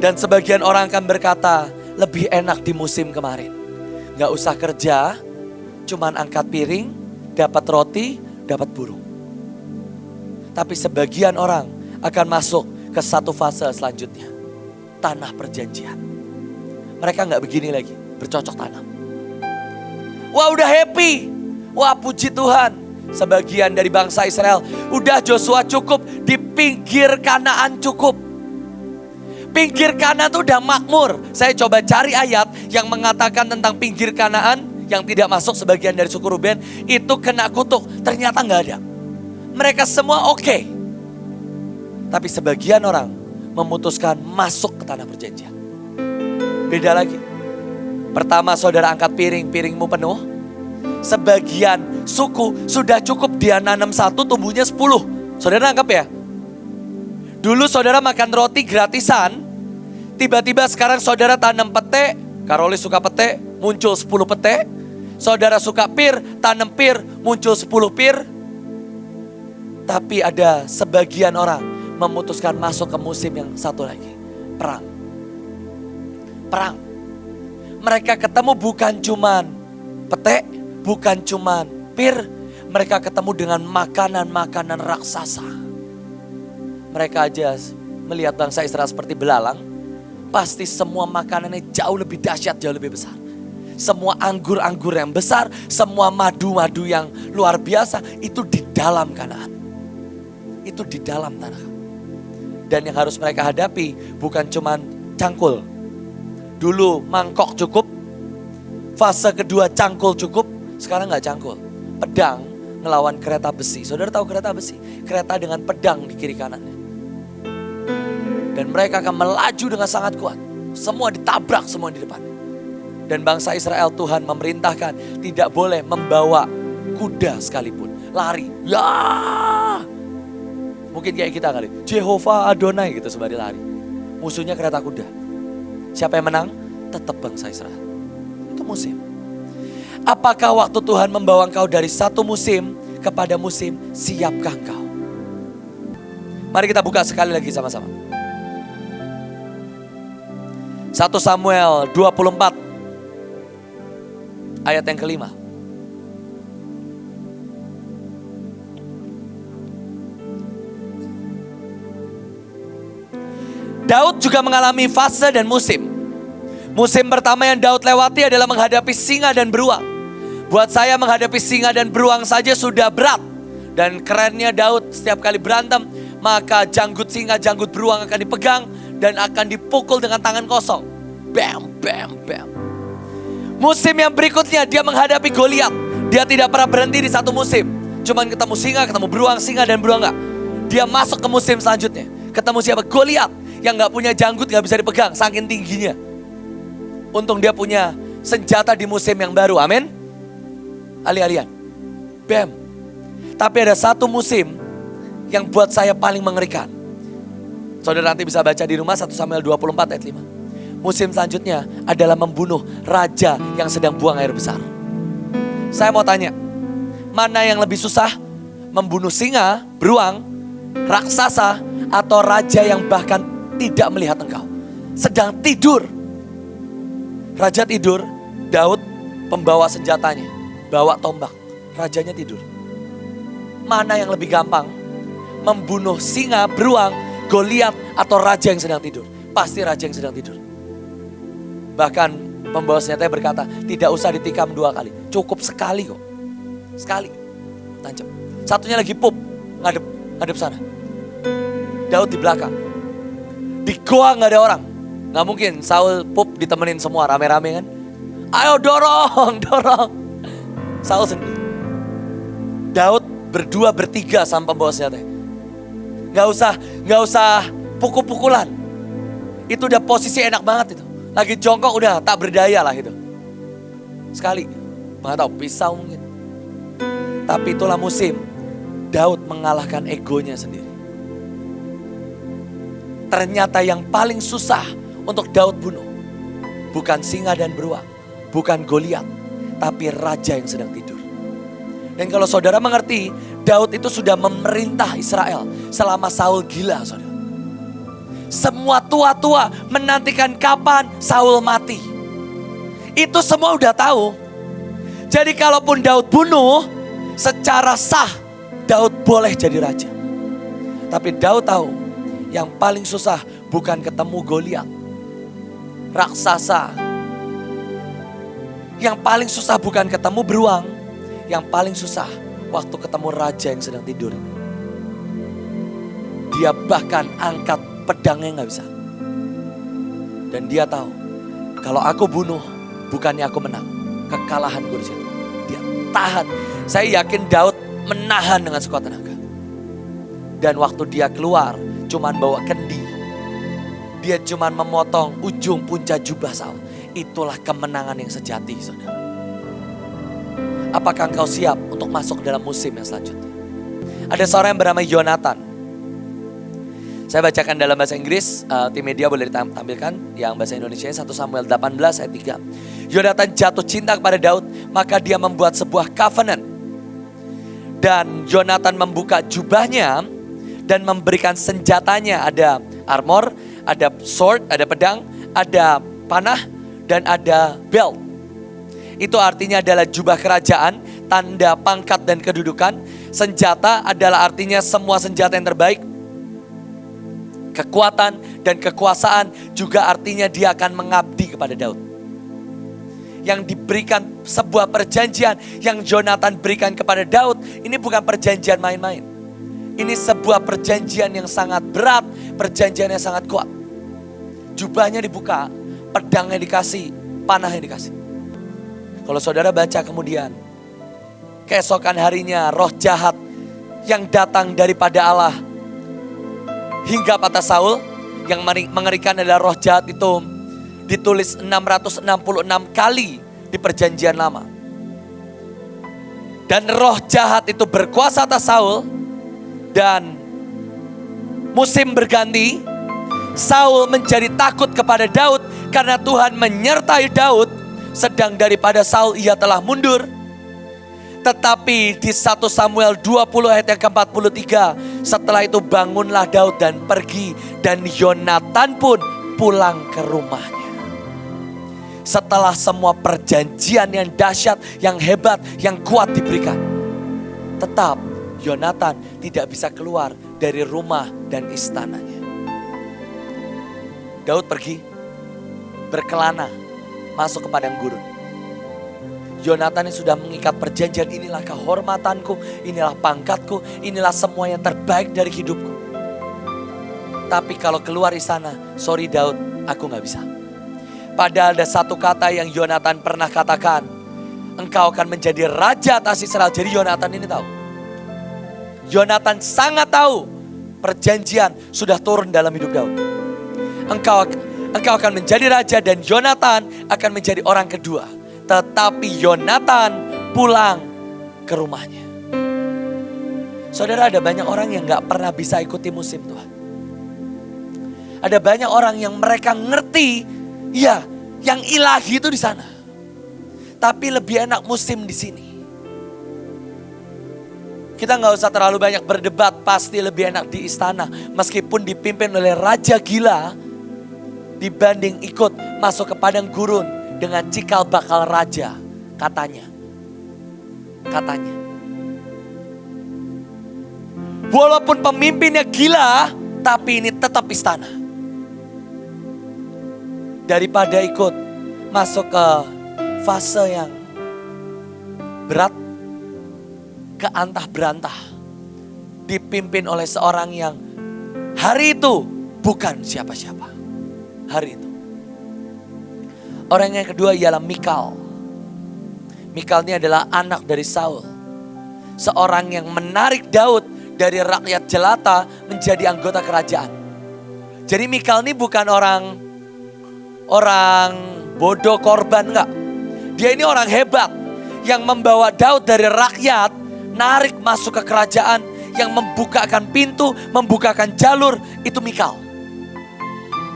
Dan sebagian orang akan berkata, lebih enak di musim kemarin. Gak usah kerja, cuman angkat piring, dapat roti, dapat burung. Tapi sebagian orang akan masuk ke satu fase selanjutnya. Tanah perjanjian. Mereka gak begini lagi, bercocok tanam. Wah udah happy, wah puji Tuhan. Sebagian dari bangsa Israel, udah Joshua cukup, di pinggir Kanaan cukup. Pinggir Kanaan tuh udah makmur. Saya coba cari ayat yang mengatakan tentang pinggir Kanaan yang tidak masuk sebagian dari suku Ruben itu kena kutuk. Ternyata gak ada. Mereka semua oke. Tapi sebagian orang memutuskan masuk ke tanah perjanjian. Beda lagi. Pertama saudara angkat piring, piringmu penuh. Sebagian suku sudah cukup, dia nanam 1 tumbuhnya 10. Saudara anggap ya. Dulu saudara makan roti gratisan. Tiba-tiba sekarang saudara tanam pete. Karolis suka pete, muncul 10 pete. Saudara suka pir, tanam pir, muncul 10 pir. Tapi ada sebagian orang memutuskan masuk ke musim yang satu lagi. Perang. Perang. Mereka ketemu bukan cuman pete, bukan cuman pir. Mereka ketemu dengan makanan-makanan raksasa. Mereka aja melihat bangsa Israel seperti belalang. Pasti semua makanannya jauh lebih dahsyat, jauh lebih besar. Semua anggur-anggur yang besar, semua madu-madu yang luar biasa, itu di dalam Kanaan. Itu di dalam tanah. Dan yang harus mereka hadapi bukan cuman cangkul. Dulu mangkok cukup, Fase kedua cangkul cukup, sekarang nggak cangkul. Pedang ngelawan kereta besi. Saudara tahu kereta besi? Kereta dengan pedang di kiri kanannya. Dan mereka akan melaju dengan sangat kuat. Semua ditabrak semua di depan. Dan bangsa Israel Tuhan memerintahkan tidak boleh membawa kuda sekalipun. Lari. Ya. Mungkin kayak kita kali. Jehovah Adonai gitu sembari lari. Musuhnya kereta kuda. Siapa yang menang? Tetap bangsa Israel. Itu musim. Apakah waktu Tuhan membawa engkau dari satu musim kepada musim, siapkah engkau? Mari kita buka sekali lagi sama-sama. 1 Samuel 24 ayat yang kelima. Daud juga mengalami fase dan musim. Musim pertama yang Daud lewati adalah menghadapi singa dan beruang. Buat saya menghadapi singa dan beruang saja sudah berat. Dan kerennya Daud setiap kali berantem, maka janggut singa, janggut beruang akan dipegang dan akan dipukul dengan tangan kosong. Bam, bam, bam. Musim yang berikutnya dia menghadapi Goliat. Dia tidak pernah berhenti di satu musim. Cuman ketemu singa, ketemu beruang, singa dan beruang enggak. Dia masuk ke musim selanjutnya. Ketemu siapa? Goliat. Yang gak punya janggut gak bisa dipegang, saking tingginya. Untung dia punya senjata di musim yang baru, amin. Alih-alihan. Bam. Tapi ada satu musim yang buat saya paling mengerikan. Saudara nanti bisa baca di rumah 1 Samuel 24 ayat 5. Musim selanjutnya adalah membunuh raja yang sedang buang air besar. Saya mau tanya, mana yang lebih susah? Membunuh singa, beruang, raksasa, atau raja yang bahkan tidak melihat engkau? Sedang tidur. Raja tidur, Daud pembawa senjatanya, bawa tombak. Rajanya tidur. Mana yang lebih gampang? Membunuh singa, beruang, Goliat, atau raja yang sedang tidur? Pasti raja yang sedang tidur. Bahkan pembawa senjatanya berkata, tidak usah ditikam 2 kali. Cukup sekali kok. Sekali. Tancap. Satunya lagi pup. Ngadep sana. Daud di belakang. Di goa gak ada orang. Gak mungkin Saul pup ditemenin semua rame-rame kan. Ayo dorong. Saul sendiri. Daud berdua bertiga sama pembawa senjatanya. Gak usah pukul-pukulan. Itu udah posisi enak banget itu. Lagi jongkok udah tak berdaya lah itu. Sekali, nggak tahu pisau mungkin. Tapi itulah musim Daud mengalahkan egonya sendiri. Ternyata yang paling susah untuk Daud bunuh bukan singa dan beruang, bukan Goliat, tapi raja yang sedang tidur. Dan kalau saudara mengerti, Daud itu sudah memerintah Israel selama Saul gila, saudara. Semua tua-tua menantikan kapan Saul mati. Itu semua udah tahu. Jadi kalaupun Daud bunuh, secara sah Daud boleh jadi raja. Tapi Daud tahu yang paling susah bukan ketemu Goliat, raksasa. Yang paling susah bukan ketemu beruang. Yang paling susah waktu ketemu raja yang sedang tidur ini. Dia bahkan angkat pedangnya gak bisa. Dan dia tahu, kalau aku bunuh, bukannya aku menang. Kekalahan gue di situ. Dia tahan. Saya yakin Daud menahan dengan sekuat tenaga. Dan waktu dia keluar, cuman bawa kendi. Dia cuman memotong ujung punca jubah Saul. Itulah kemenangan yang sejati, saudara. Apakah engkau siap untuk masuk dalam musim yang selanjutnya? Ada seorang yang bernama Yonatan. Saya bacakan dalam bahasa Inggris, tim media boleh ditampilkan. Yang bahasa Indonesia 1 Samuel 18 ayat 3. Yonatan jatuh cinta kepada Daud, maka dia membuat sebuah covenant. Dan Yonatan membuka jubahnya dan memberikan senjatanya. Ada armor, ada sword, ada pedang, ada panah, dan ada belt. Itu artinya adalah jubah kerajaan, tanda pangkat dan kedudukan. Senjata adalah artinya semua senjata yang terbaik. Kekuatan dan kekuasaan juga artinya dia akan mengabdi kepada Daud. Yang diberikan sebuah perjanjian yang Yonatan berikan kepada Daud, ini bukan perjanjian main-main. Ini sebuah perjanjian yang sangat berat, perjanjian yang sangat kuat. Jubahnya dibuka, pedangnya dikasih, panahnya dikasih. Kalau saudara baca kemudian, keesokan harinya roh jahat yang datang daripada Allah hinggap atas Saul. Yang mengerikan adalah roh jahat itu ditulis 666 kali di perjanjian lama. Dan roh jahat itu berkuasa atas Saul. Dan musim berganti, Saul menjadi takut kepada Daud karena Tuhan menyertai Daud. Sedang daripada Saul ia telah mundur. Tetapi di 1 Samuel 20 ayat yang ke-43, setelah itu bangunlah Daud dan pergi, dan Yonatan pun pulang ke rumahnya. Setelah semua perjanjian yang dahsyat, yang hebat, yang kuat diberikan, tetap Yonatan tidak bisa keluar dari rumah dan istananya. Daud pergi berkelana masuk ke padang gurun. Yonatan yang sudah mengikat perjanjian, inilah kehormatanku, inilah pangkatku, inilah semua yang terbaik dari hidupku. Tapi kalau keluar istana, sorry Daud, aku gak bisa. Padahal ada satu kata yang Yonatan pernah katakan, engkau akan menjadi raja atas Israel. Jadi Yonatan ini tahu. Yonatan sangat tahu perjanjian sudah turun dalam hidup Daud. Engkau akan menjadi raja dan Yonatan akan menjadi orang kedua. Tetapi Yonatan pulang ke rumahnya. Saudara, ada banyak orang yang gak pernah bisa ikuti musim Tuhan. Ada banyak orang yang mereka ngerti, ya yang ilahi itu di sana. Tapi lebih enak musim di sini. Kita gak usah terlalu banyak berdebat, pasti lebih enak di istana. Meskipun dipimpin oleh raja gila, dibanding ikut masuk ke padang gurun dengan cikal bakal raja, katanya. Walaupun pemimpinnya gila, tapi ini tetap istana. Daripada ikut masuk ke fase yang berat, keantah berantah, dipimpin oleh seorang yang hari itu bukan siapa-siapa. Hari itu. Orang yang kedua ialah Mikal. Mikal ini adalah anak dari Saul. Seorang yang menarik Daud dari rakyat jelata menjadi anggota kerajaan. Jadi Mikal ini bukan orang bodoh korban, enggak. Dia ini orang hebat yang membawa Daud dari rakyat, narik masuk ke kerajaan, yang membukakan pintu, membukakan jalur, itu Mikal.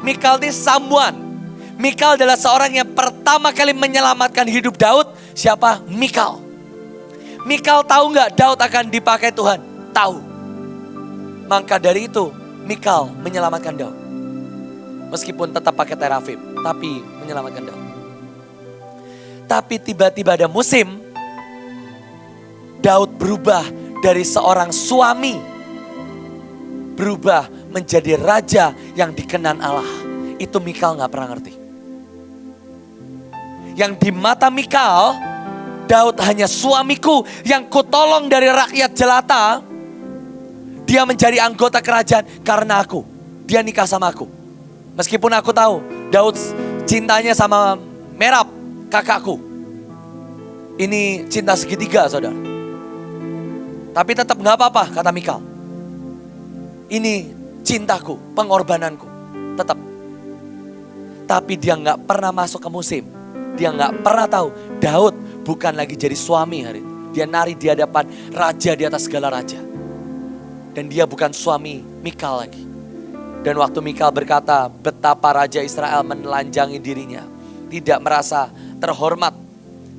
Mikal ini someone. Mikal adalah seorang yang pertama kali menyelamatkan hidup Daud. Siapa? Mikal. Mikal tahu nggak Daud akan dipakai Tuhan? Tahu. Maka dari itu Mikal menyelamatkan Daud. Meskipun tetap pakai terafim, tapi menyelamatkan Daud. Tapi tiba-tiba ada musim, Daud berubah dari seorang suami, berubah menjadi raja yang dikenan Allah. Itu Mikal nggak pernah ngerti. Yang di mata Mikal, Daud hanya suamiku yang kutolong dari rakyat jelata. Dia menjadi anggota kerajaan karena aku. Dia nikah sama aku. Meskipun aku tahu Daud cintanya sama Merab, kakakku. Ini cinta segitiga, saudara. Tapi tetap gak apa-apa, kata Mikal. Ini cintaku, pengorbananku. Tetap. Tapi dia gak pernah masuk ke musim. Dia gak pernah tahu Daud bukan lagi jadi suami hari itu. Dia nari di hadapan raja di atas segala raja. Dan dia bukan suami Mikal lagi. Dan waktu Mikal berkata betapa raja Israel menelanjangi dirinya, tidak merasa terhormat,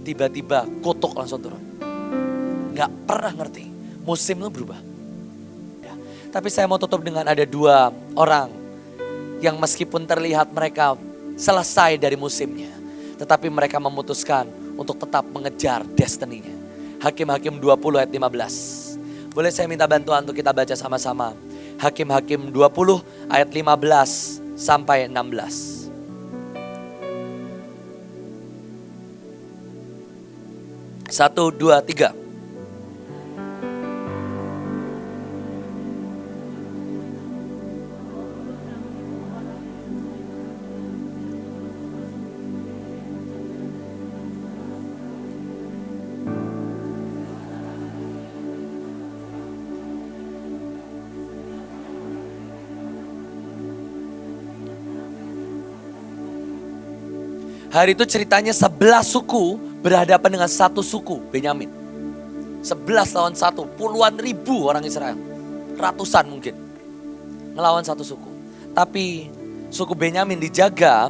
tiba-tiba kutuk langsung turun. Gak pernah ngerti, musim itu berubah. Ya. Tapi saya mau tutup dengan ada dua orang yang meskipun terlihat mereka selesai dari musimnya, tetapi mereka memutuskan untuk tetap mengejar destininya. Hakim-Hakim 20 ayat 15. Boleh saya minta bantuan untuk kita baca sama-sama. Hakim-Hakim 20 ayat 15 sampai 16. Satu, dua, tiga. Hari itu ceritanya 11 suku berhadapan dengan satu suku, Benyamin. 11 lawan 1, puluhan ribu orang Israel. Ratusan mungkin. Ngelawan satu suku. Tapi suku Benyamin dijaga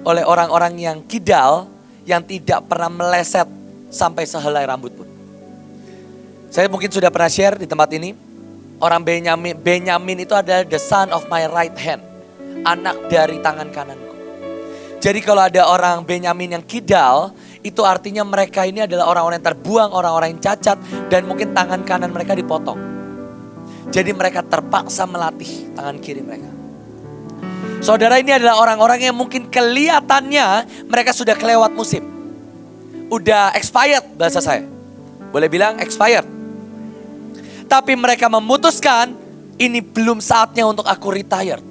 oleh orang-orang yang kidal, yang tidak pernah meleset sampai sehelai rambut pun. Saya mungkin sudah pernah share di tempat ini. Orang Benyamin itu adalah the son of my right hand. Anak dari tangan kananku. Jadi kalau ada orang Benyamin yang kidal, itu artinya mereka ini adalah orang-orang yang terbuang, orang-orang yang cacat, dan mungkin tangan kanan mereka dipotong. Jadi mereka terpaksa melatih tangan kiri mereka. Saudara, ini adalah orang-orang yang mungkin kelihatannya mereka sudah kelewat musim. Udah expired bahasa saya. Boleh bilang expired. Tapi mereka memutuskan ini belum saatnya untuk aku retire.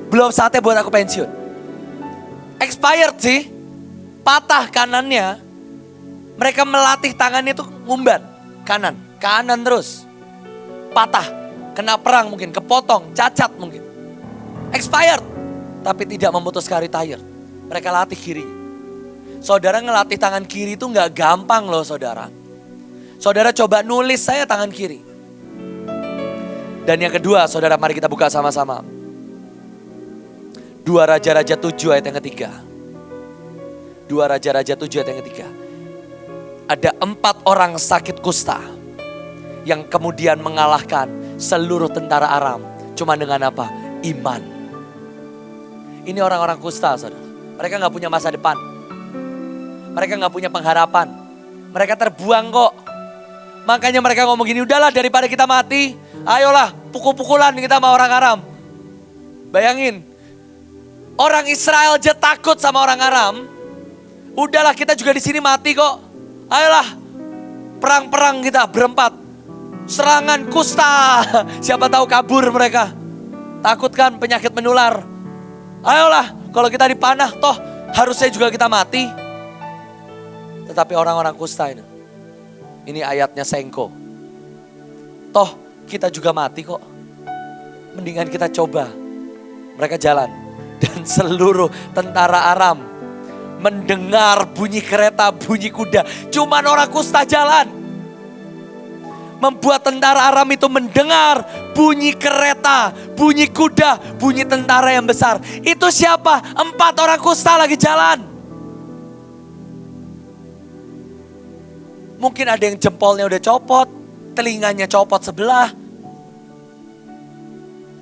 Belum saatnya buat aku pensiun. Expired sih. Patah kanannya. Mereka melatih tangannya itu ngumbar. Kanan terus. Patah. Kena perang mungkin, kepotong, cacat mungkin. Expired. Tapi tidak memutuskan retire. Mereka latih kiri. Saudara, ngelatih tangan kiri itu gak gampang loh saudara. Saudara coba nulis saya tangan kiri. Dan yang kedua, saudara, mari kita buka sama-sama. 2 Raja-Raja 7 ayat yang ketiga. 2 Raja-Raja 7 ayat yang ketiga. Ada 4 orang sakit kusta yang kemudian mengalahkan seluruh tentara Aram. Cuma dengan apa? Iman. Ini orang-orang kusta, saudara. Mereka gak punya masa depan. Mereka gak punya pengharapan. Mereka terbuang kok. Makanya mereka ngomong gini, udahlah daripada kita mati, ayolah pukul-pukulan kita sama orang Aram. Bayangin, orang Israel aja takut sama orang Aram. Udahlah kita juga di sini mati kok. Ayolah perang-perang kita berempat. Serangan kusta. Siapa tahu kabur mereka. Takut kan penyakit menular. Ayolah kalau kita dipanah toh harusnya juga kita mati. Tetapi orang-orang kusta ini ayatnya sengko. Toh kita juga mati kok. Mendingan kita coba. Mereka jalan. Dan seluruh tentara Aram mendengar bunyi kereta, bunyi kuda. Cuman orang kusta jalan. Membuat tentara Aram itu mendengar bunyi kereta, bunyi kuda, bunyi tentara yang besar. Itu siapa? 4 orang kusta lagi jalan. Mungkin ada yang jempolnya udah copot, telinganya copot sebelah.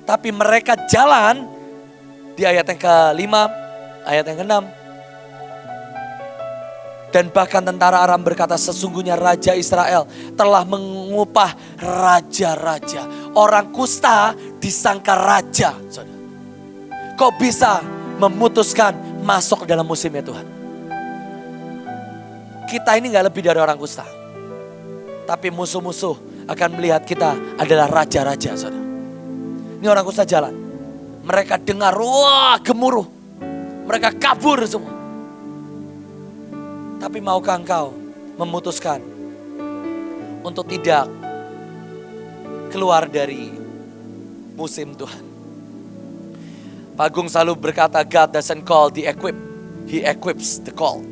Tapi mereka jalan di ayat yang ke-5, ayat yang ke-6. Dan bahkan tentara Aram berkata, sesungguhnya Raja Israel telah mengupah raja-raja. Orang kusta disangka raja. Saudara. Kok bisa memutuskan masuk dalam musimnya Tuhan? Kita ini gak lebih dari orang kusta. Tapi musuh-musuh akan melihat kita adalah raja-raja, saudara. Ini orang kusta jalan. Mereka dengar, wah gemuruh. Mereka kabur semua. Tapi maukah engkau memutuskan untuk tidak keluar dari musim Tuhan? Pak Agung selalu berkata, God doesn't call the equipped, He equips the called.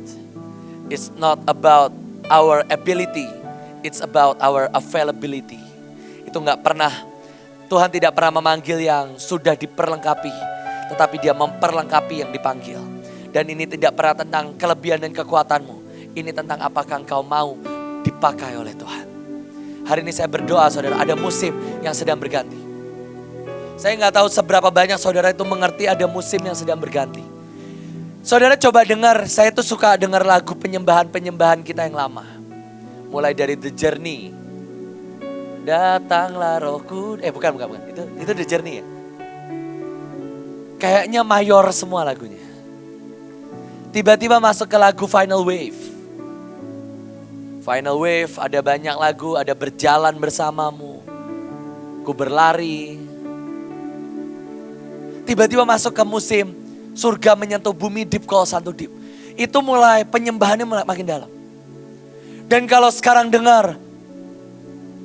It's not about our ability, it's about our availability. Itu gak pernah, Tuhan tidak pernah memanggil yang sudah diperlengkapi, tetapi Dia memperlengkapi yang dipanggil. Dan ini tidak pernah tentang kelebihan dan kekuatanmu. Ini tentang apakah engkau mau dipakai oleh Tuhan. Hari ini saya berdoa saudara, ada musim yang sedang berganti. Saya gak tahu seberapa banyak saudara itu mengerti ada musim yang sedang berganti. Saudara coba dengar, saya tuh suka dengar lagu penyembahan-penyembahan kita yang lama. Mulai dari The Journey. Datanglah rohku, bukan. Itu The Journey ya. Kayaknya mayor semua lagunya. Tiba-tiba masuk ke lagu Final Wave. Final Wave, ada banyak lagu, ada Berjalan Bersamamu, Ku Berlari. Tiba-tiba masuk ke musim Surga Menyentuh Bumi, Deep Call Santo Deep. Itu mulai penyembahannya mulai makin dalam. Dan kalau sekarang dengar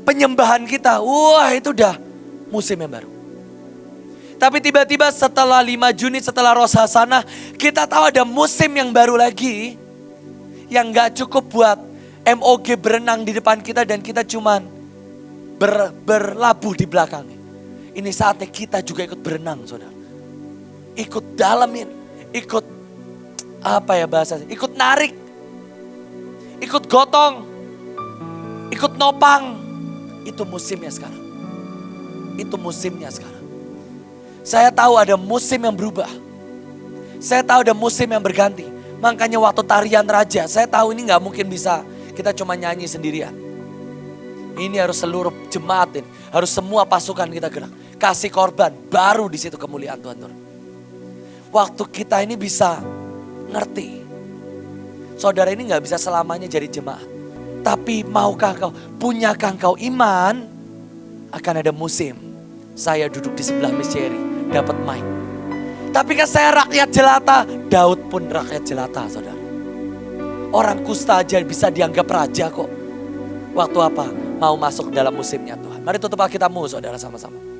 penyembahan kita, wah itu udah musim yang baru. Tapi tiba-tiba setelah 5 Juni, setelah Rosh Hasanah, kita tahu ada musim yang baru lagi. Yang gak cukup buat MOG berenang di depan kita dan kita cuman berlabuh di belakangnya. Ini saatnya kita juga ikut berenang, saudara. Ikut dalamin, ikut ikut narik, ikut gotong, ikut nopang. Itu musimnya sekarang. Itu musimnya sekarang. Saya tahu ada musim yang berubah. Saya tahu ada musim yang berganti. Makanya waktu tarian raja, saya tahu ini gak mungkin bisa kita cuma nyanyi sendirian. Ini harus seluruh jemaat ini, harus semua pasukan kita gerak. Kasih korban, baru di situ kemuliaan Tuhan turun. Waktu kita ini bisa ngerti. Saudara ini gak bisa selamanya jadi jemaat. Tapi maukah kau, punyakah kau iman, akan ada musim. Saya duduk di sebelah Miss Cherry, dapat mic. Tapi kan saya rakyat jelata, Daud pun rakyat jelata, saudara. Orang kusta aja bisa dianggap raja kok. Waktu apa? Mau masuk dalam musimnya Tuhan. Mari tutup Alkitabmu, saudara, sama-sama.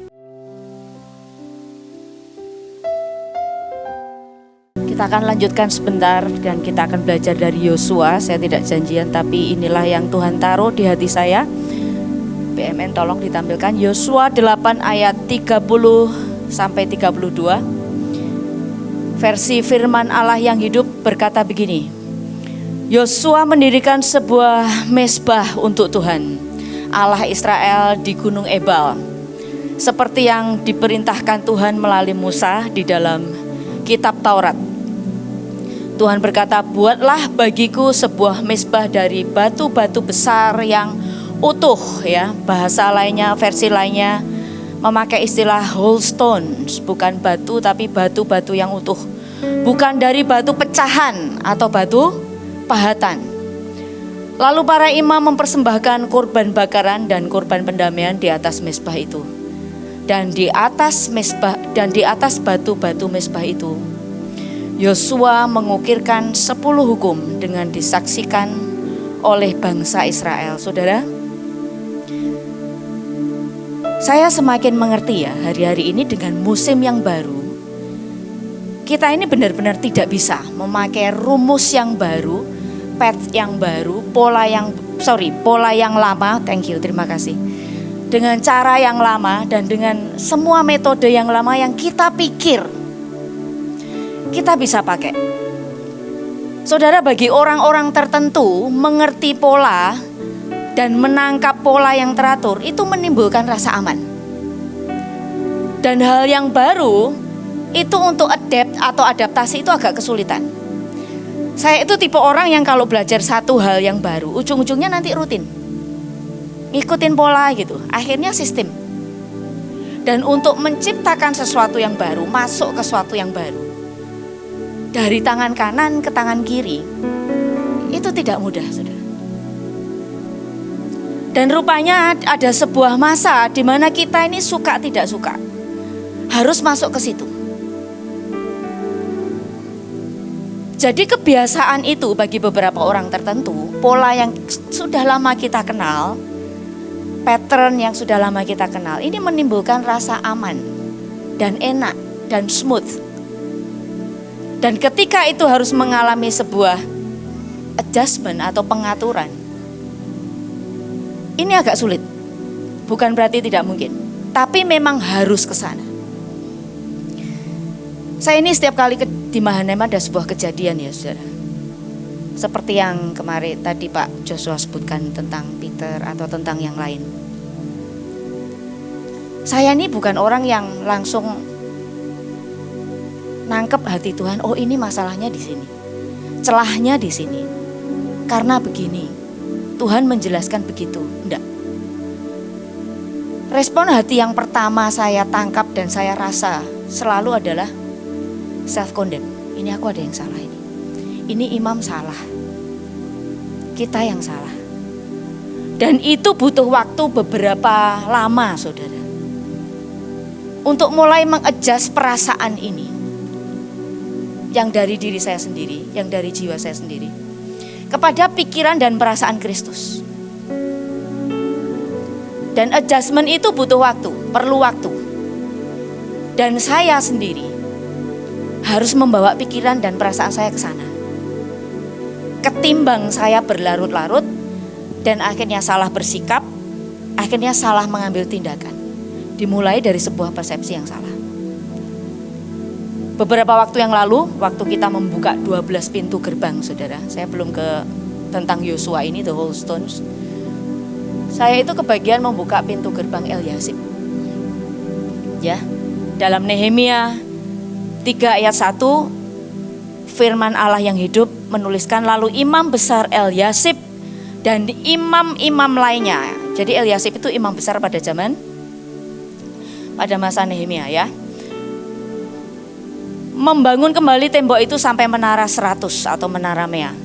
Kita akan lanjutkan sebentar dan kita akan belajar dari Yosua. Saya tidak janjian, tapi inilah yang Tuhan taruh di hati saya. BMN tolong ditampilkan Yosua 8 ayat 30 sampai 32. Versi firman Allah yang hidup berkata begini. Yosua mendirikan sebuah mezbah untuk Tuhan, Allah Israel di Gunung Ebal. Seperti yang diperintahkan Tuhan melalui Musa di dalam kitab Taurat. Tuhan berkata, buatlah bagiku sebuah mezbah dari batu-batu besar yang utuh, ya. Bahasa lainnya, versi lainnya memakai istilah whole stones, bukan batu tapi batu-batu yang utuh. Bukan dari batu pecahan atau batu pahatan. Lalu para imam mempersembahkan korban bakaran dan korban pendamaian di atas mezbah itu. Dan di atas batu-batu mezbah itu, Yosua mengukirkan 10 hukum dengan disaksikan oleh bangsa Israel. Saudara, saya semakin mengerti ya hari-hari ini dengan musim yang baru. Kita ini benar-benar tidak bisa memakai rumus yang baru, path yang baru, pola yang lama, terima kasih. Dengan cara yang lama dan dengan semua metode yang lama yang kita pikir kita bisa pakai. Saudara, bagi orang-orang tertentu mengerti pola dan menangkap pola yang teratur itu menimbulkan rasa aman. Dan hal yang baru itu untuk adapt atau adaptasi itu agak kesulitan. Saya itu tipe orang yang kalau belajar satu hal yang baru, ujung-ujungnya nanti rutin. Ngikutin pola gitu, akhirnya sistem. Dan untuk menciptakan sesuatu yang baru, masuk ke sesuatu yang baru, dari tangan kanan ke tangan kiri, itu tidak mudah, saudara. Dan rupanya ada sebuah masa di mana kita ini suka tidak suka, harus masuk ke situ. Jadi kebiasaan itu bagi beberapa orang tertentu, pola yang sudah lama kita kenal, pattern yang sudah lama kita kenal, ini menimbulkan rasa aman dan enak dan smooth. Dan ketika itu harus mengalami sebuah adjustment atau pengaturan, ini agak sulit. Bukan berarti tidak mungkin, tapi memang harus ke sana. Saya ini setiap kali di Mahanaim ada sebuah kejadian ya saudara. Seperti yang kemarin tadi Pak Joshua sebutkan tentang Peter atau tentang yang lain. Saya ini bukan orang yang langsung nangkep hati Tuhan, oh ini masalahnya di sini, celahnya di sini, karena begini. Tuhan menjelaskan begitu, enggak. Respon hati yang pertama saya tangkap dan saya rasa selalu adalah self-condemn. Ini aku ada yang salah ini. Ini imam salah. Kita yang salah. Dan itu butuh waktu beberapa lama, saudara. Untuk mulai mengadjust perasaan ini. Yang dari diri saya sendiri, yang dari jiwa saya sendiri. Kepada pikiran dan perasaan Kristus. Dan adjustment itu butuh waktu, perlu waktu. Dan saya sendiri harus membawa pikiran dan perasaan saya ke sana. Ketimbang saya berlarut-larut dan akhirnya salah bersikap, akhirnya salah mengambil tindakan. Dimulai dari sebuah persepsi yang salah. Beberapa waktu yang lalu, waktu kita membuka 12 pintu gerbang, saudara, saya belum ke tentang Yosua ini, the whole stones. Saya itu kebagian membuka pintu gerbang Eliasib. Ya, dalam Nehemia 3 ayat 1, firman Allah yang hidup menuliskan, lalu imam besar Eliasib dan imam-imam lainnya. Jadi Eliasib itu imam besar pada masa Nehemia ya. Membangun kembali tembok itu sampai menara 100 atau menara Mea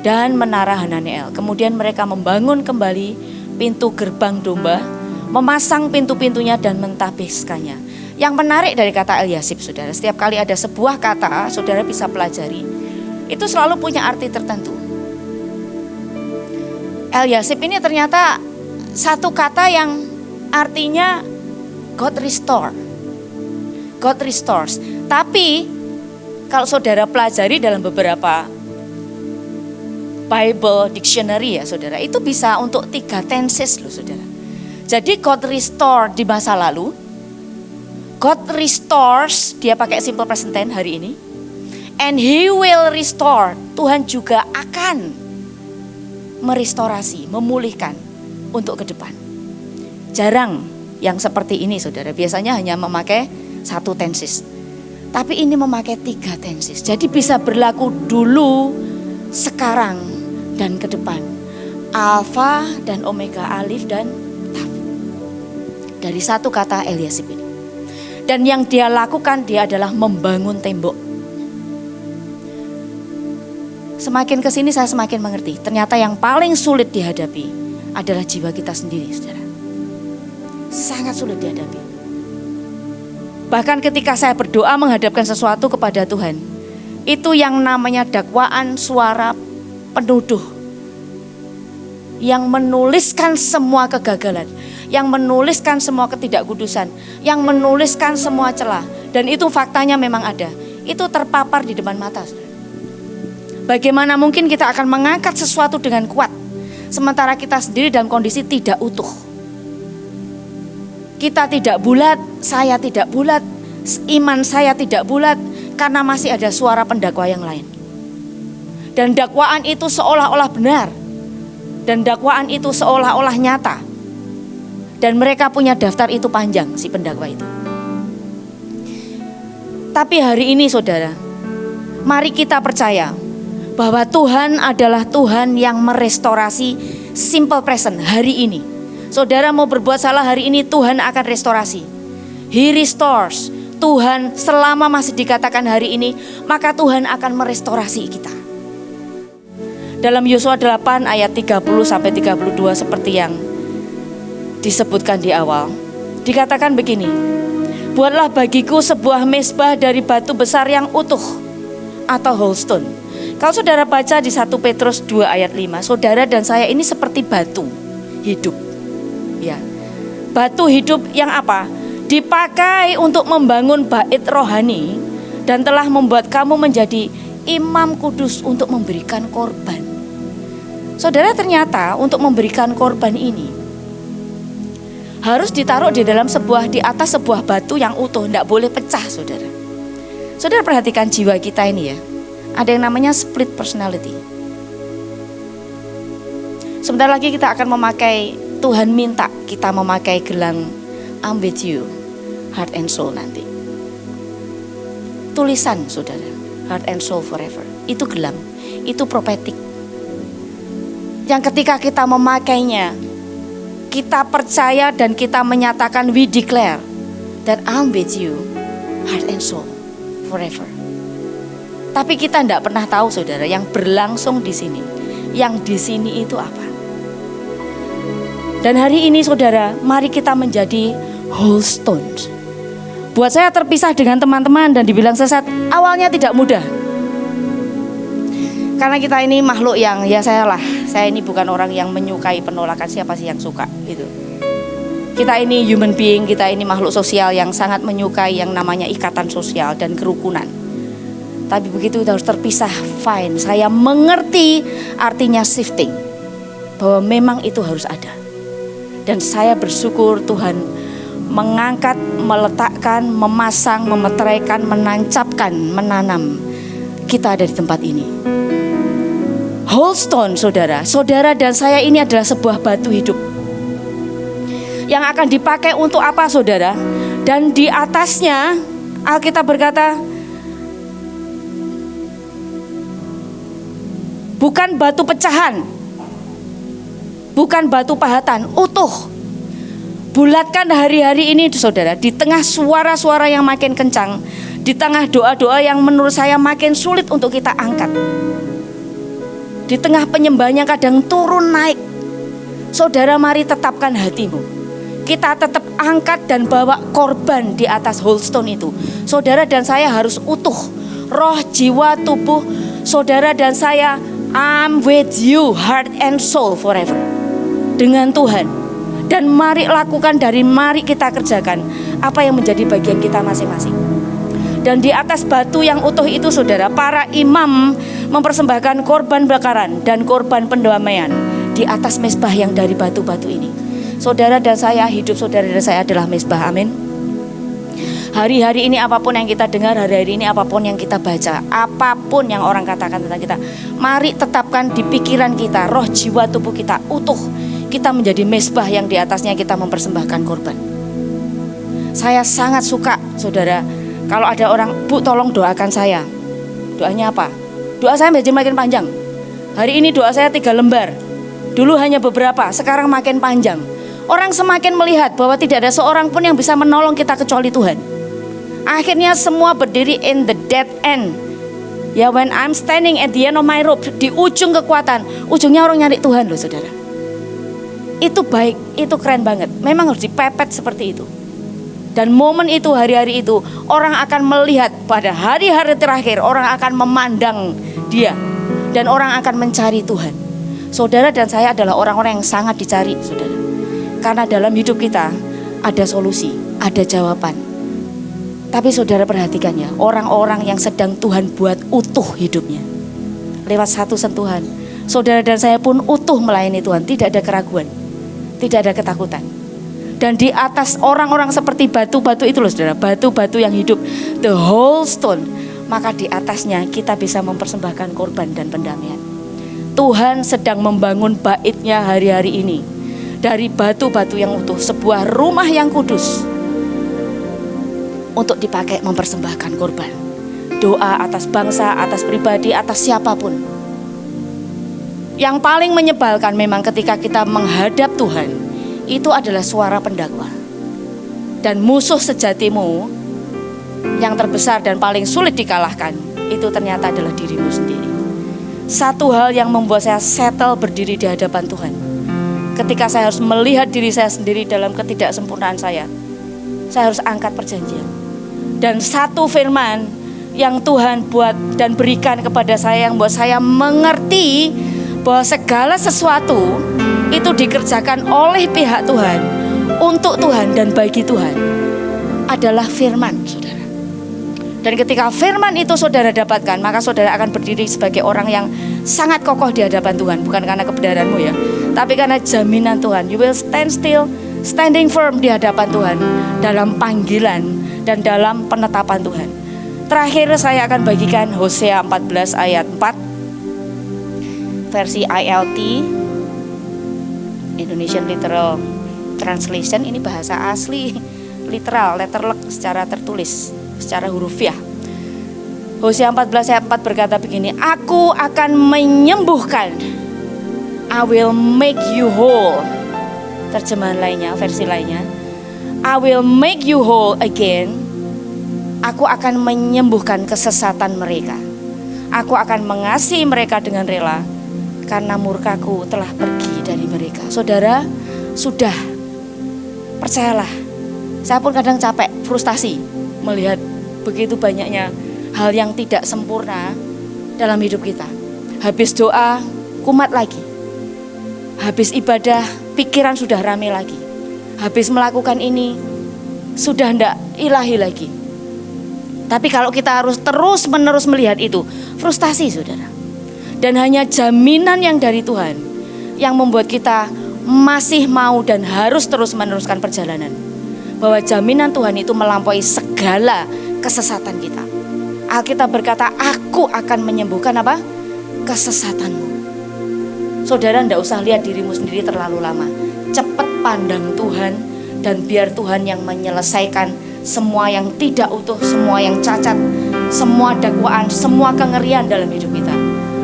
dan menara Hananiel. Kemudian mereka membangun kembali pintu gerbang domba, memasang pintu-pintunya dan mentahbiskannya. Yang menarik dari kata Eliasib, saudara, setiap kali ada sebuah kata, saudara bisa pelajari, itu selalu punya arti tertentu. Eliasib ini ternyata satu kata yang artinya God restore. God restores. Tapi kalau saudara pelajari dalam beberapa Bible dictionary ya saudara, itu bisa untuk 3 tenses loh saudara. Jadi God restore di masa lalu, God restores, dia pakai simple present tense hari ini, and He will restore, Tuhan juga akan merestorasi, memulihkan untuk ke depan. Jarang yang seperti ini saudara, biasanya hanya memakai 1 tenses. Tapi ini memakai 3 tenses. Jadi bisa berlaku dulu, sekarang, dan ke depan. Alfa dan Omega, Alif dan Taf. Dari satu kata Eliasib ini. Dan yang dia lakukan, dia adalah membangun tembok. Semakin kesini saya semakin mengerti. Ternyata yang paling sulit dihadapi adalah jiwa kita sendiri, saudara. Sangat sulit dihadapi. Bahkan ketika saya berdoa menghadapkan sesuatu kepada Tuhan, itu yang namanya dakwaan suara penuduh, yang menuliskan semua kegagalan, yang menuliskan semua ketidakkudusan, yang menuliskan semua celah, dan itu faktanya memang ada. Itu terpapar di depan mata. Bagaimana mungkin kita akan mengangkat sesuatu dengan kuat, sementara kita sendiri dalam kondisi tidak utuh. Kita tidak bulat, saya tidak bulat, iman saya tidak bulat, karena masih ada suara pendakwa yang lain. Dan dakwaan itu seolah-olah benar, dan dakwaan itu seolah-olah nyata. Dan mereka punya daftar itu panjang, si pendakwa itu. Tapi hari ini saudara, mari kita percaya bahwa Tuhan adalah Tuhan yang merestorasi simple present hari ini. Saudara mau berbuat salah hari ini, Tuhan akan restorasi. He restores. Tuhan selama masih dikatakan hari ini, maka Tuhan akan merestorasi kita. Dalam Yosua 8 ayat 30 sampai 32 seperti yang disebutkan di awal, dikatakan begini, buatlah bagiku sebuah mezbah dari batu besar yang utuh atau whole stone. Kalau saudara baca di 1 Petrus 2 ayat 5, saudara dan saya ini seperti batu hidup. Ya, batu hidup yang apa? Dipakai untuk membangun bait rohani dan telah membuat kamu menjadi imam kudus untuk memberikan korban. Saudara, ternyata untuk memberikan korban ini harus ditaruh di atas sebuah batu yang utuh, tidak boleh pecah, saudara. Saudara perhatikan jiwa kita ini ya, ada yang namanya split personality. Sebentar lagi kita akan memakai, Tuhan minta kita memakai gelang I'm with you, heart and soul nanti. Tulisan saudara, heart and soul forever. Itu gelang, itu prophetic. Yang ketika kita memakainya, kita percaya dan kita menyatakan, we declare that I'm with you, heart and soul forever. Tapi kita tidak pernah tahu saudara, yang berlangsung di sini, yang di sini itu apa. Dan hari ini saudara, mari kita menjadi whole stones. Buat saya terpisah dengan teman-teman dan dibilang sesat, awalnya tidak mudah. Karena kita ini makhluk yang, ya saya ini bukan orang yang menyukai penolakan, siapa sih yang suka gitu. Kita ini human being, kita ini makhluk sosial yang sangat menyukai yang namanya ikatan sosial dan kerukunan. Tapi begitu kita harus terpisah, fine. Saya mengerti artinya shifting, bahwa memang itu harus ada. Dan saya bersyukur Tuhan mengangkat, meletakkan, memasang, memeteraikan, menancapkan, menanam kita ada di tempat ini. Whole stone, saudara. Saudara dan saya ini adalah sebuah batu hidup yang akan dipakai untuk apa, saudara? Dan di atasnya Alkitab berkata, bukan batu pecahan, bukan batu pahatan, utuh. Bulatkan hari-hari ini, saudara, di tengah suara-suara yang makin kencang, di tengah doa-doa yang menurut saya makin sulit untuk kita angkat, di tengah penyembahan yang kadang turun naik, saudara, mari tetapkan hatimu. Kita tetap angkat dan bawa korban di atas whole stone itu. Saudara dan saya harus utuh, roh, jiwa, tubuh. Saudara dan saya, I'm with you, heart and soul forever, dengan Tuhan. Dan mari lakukan, mari kita kerjakan apa yang menjadi bagian kita masing-masing. Dan di atas batu yang utuh itu, saudara, para imam mempersembahkan korban bakaran dan korban pendamaian di atas mezbah yang dari batu-batu ini. Saudara dan saya, hidup saudara dan saya adalah mezbah, amin. Hari-hari ini apapun yang kita dengar, hari-hari ini apapun yang kita baca, apapun yang orang katakan tentang kita, mari tetapkan di pikiran kita, roh, jiwa, tubuh kita utuh. Kita menjadi mezbah yang di atasnya kita mempersembahkan korban. Saya sangat suka, saudara, kalau ada orang, Bu tolong doakan saya. Doanya apa? Doa saya menjadi makin panjang. Hari ini doa saya 3 lembar. Dulu hanya beberapa, sekarang makin panjang. Orang semakin melihat bahwa tidak ada seorang pun yang bisa menolong kita kecuali Tuhan. Akhirnya semua berdiri in the dead end. Ya, when I'm standing at the end of my rope, di ujung kekuatan, ujungnya orang nyari Tuhan loh, saudara. Itu baik, itu keren banget. Memang harus dipepet seperti itu. Dan momen itu, hari-hari itu, orang akan melihat pada hari-hari terakhir, orang akan memandang dia. Dan orang akan mencari Tuhan. Saudara dan saya adalah orang-orang yang sangat dicari, saudara. Karena dalam hidup kita ada solusi, ada jawaban. Tapi saudara perhatikan ya, orang-orang yang sedang Tuhan buat utuh hidupnya. Lewat satu sentuhan, saudara dan saya pun utuh melayani Tuhan. Tidak ada keraguan, tidak ada ketakutan. Dan di atas orang-orang seperti batu-batu itu loh, saudara, batu-batu yang hidup, the whole stone. Maka di atasnya kita bisa mempersembahkan korban dan pendamaian. Tuhan sedang membangun baitnya hari-hari ini. Dari batu-batu yang utuh, sebuah rumah yang kudus untuk dipakai mempersembahkan korban. Doa atas bangsa, atas pribadi, atas siapapun. Yang paling menyebalkan memang ketika kita menghadap Tuhan, itu adalah suara pendakwa. Dan musuh sejatimu yang terbesar dan paling sulit dikalahkan, itu ternyata adalah dirimu sendiri. Satu hal yang membuat saya settle berdiri di hadapan Tuhan, ketika saya harus melihat diri saya sendiri dalam ketidaksempurnaan saya harus angkat perjanjian. Dan satu firman yang Tuhan buat dan berikan kepada saya, yang buat saya mengerti bahwa segala sesuatu itu dikerjakan oleh pihak Tuhan, untuk Tuhan dan bagi Tuhan, adalah firman, saudara. Dan ketika firman itu saudara dapatkan, maka saudara akan berdiri sebagai orang yang sangat kokoh di hadapan Tuhan. Bukan karena kebenaranmu ya, tapi karena jaminan Tuhan. You will stand still, standing firm di hadapan Tuhan, dalam panggilan dan dalam penetapan Tuhan. Terakhir saya akan bagikan Hosea 14 ayat 4, versi ILT, Indonesian Literal Translation. Ini bahasa asli, literal, letterlek, secara tertulis, secara hurufiah. Hosea 14 ayat 4 berkata begini, aku akan menyembuhkan, I will make you whole. Terjemahan lainnya, versi lainnya, I will make you whole again. Aku akan menyembuhkan kesesatan mereka. Aku akan mengasihi mereka dengan rela, karena murkaku telah pergi dari mereka. Saudara, sudah, percayalah. Saya pun kadang capek, frustasi melihat begitu banyaknya hal yang tidak sempurna dalam hidup kita. Habis doa, kumat lagi. Habis ibadah, pikiran sudah ramai lagi. habis melakukan ini sudah tidak ilahi lagi. Tapi kalau kita harus terus-menerus melihat itu, frustasi saudara. Dan hanya jaminan yang dari Tuhan yang membuat kita masih mau dan harus terus meneruskan perjalanan. Bahwa jaminan Tuhan itu melampaui segala kesesatan kita. Alkitab berkata, aku akan menyembuhkan apa? Kesesatanmu. Saudara tidak usah lihat dirimu sendiri terlalu lama. Cepat pandang Tuhan dan biar Tuhan yang menyelesaikan semua yang tidak utuh, semua yang cacat, semua dakwaan, semua kengerian dalam hidup kita.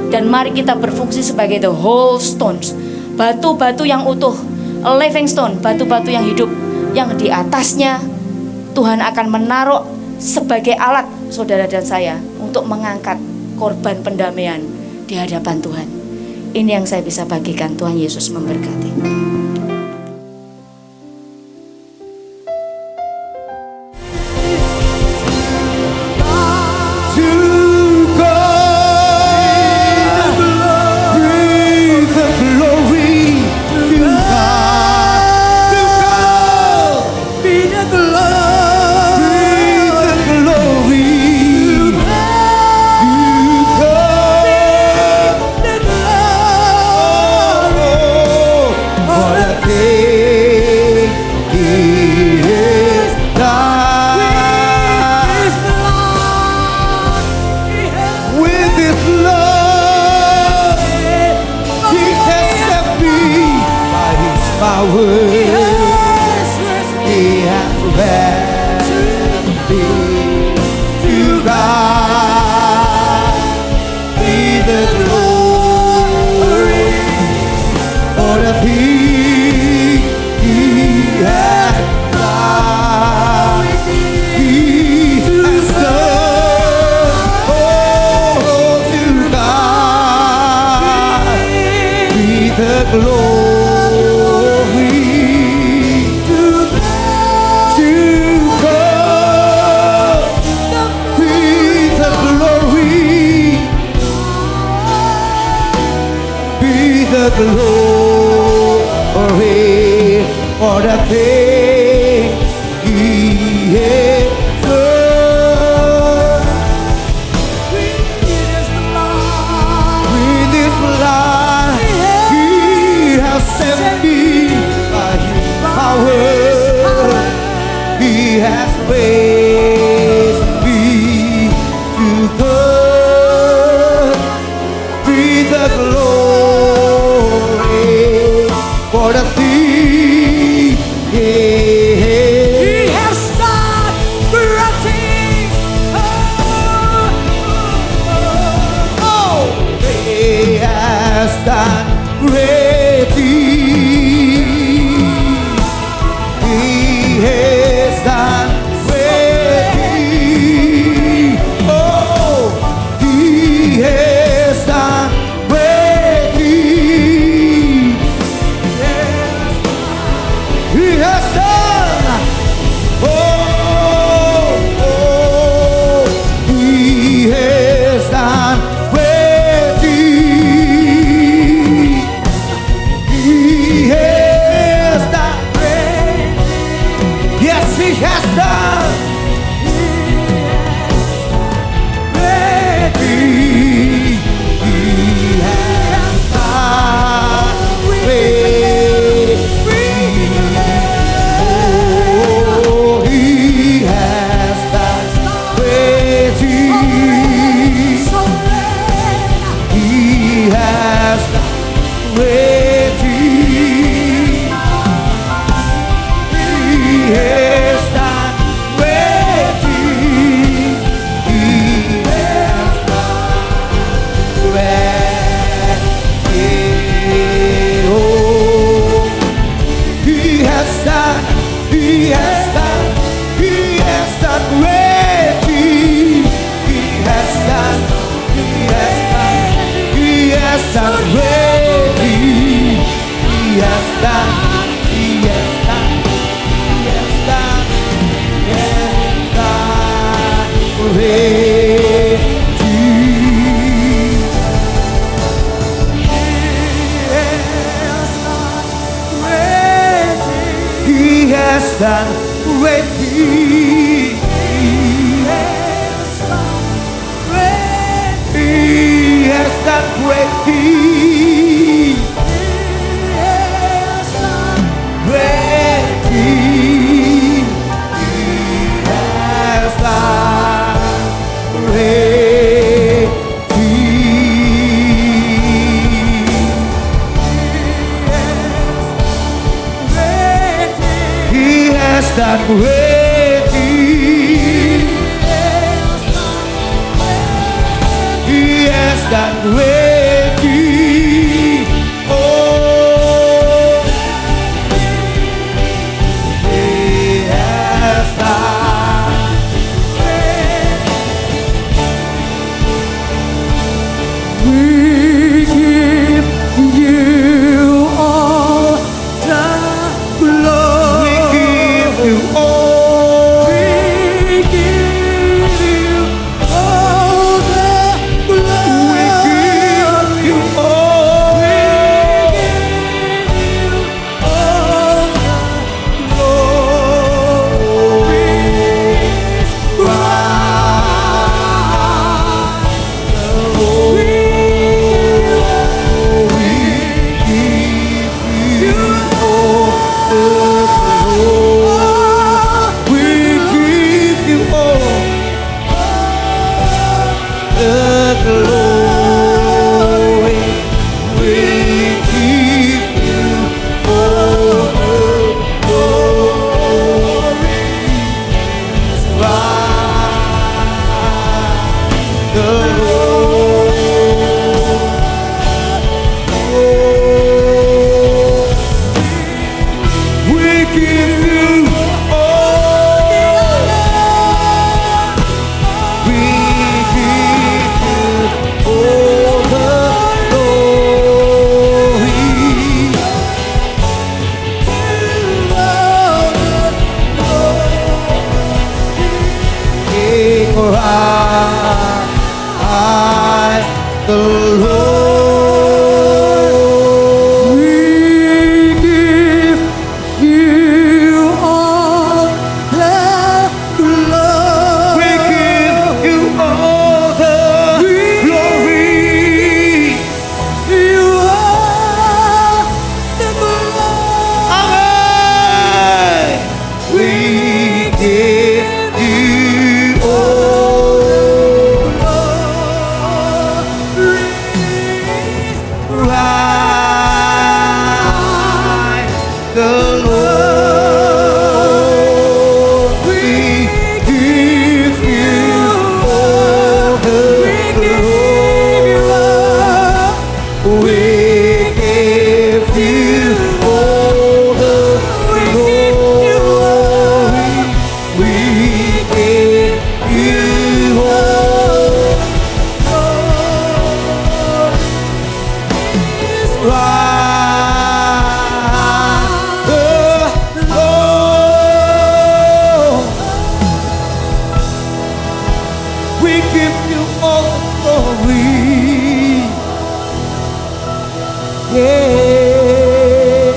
Dan mari kita berfungsi sebagai the whole stones, batu-batu yang utuh, a living stone, batu-batu yang hidup, yang di atasnya Tuhan akan menaruh sebagai alat saudara dan saya untuk mengangkat korban pendamaian di hadapan Tuhan. Ini yang saya bisa bagikan. Tuhan Yesus memberkati. has done great things. He has done great things. Great things. He has done great things. He has done great things. He has done great things. Oh, He has done great. We give you all the glory. We give you all. We give you all the glory. We give you all. We give you all the glory. We give you all the glory. We give you all the glory. We give you all. We give you all the glory. King of eyes, the Lord. We give you all the glory. We give you all the glory. You are the glory. Amen. We give you all rise, the Lord. We give you all the glory. We give you all the glory. We give you all rise, the Lord. We give you all glory. Yeah.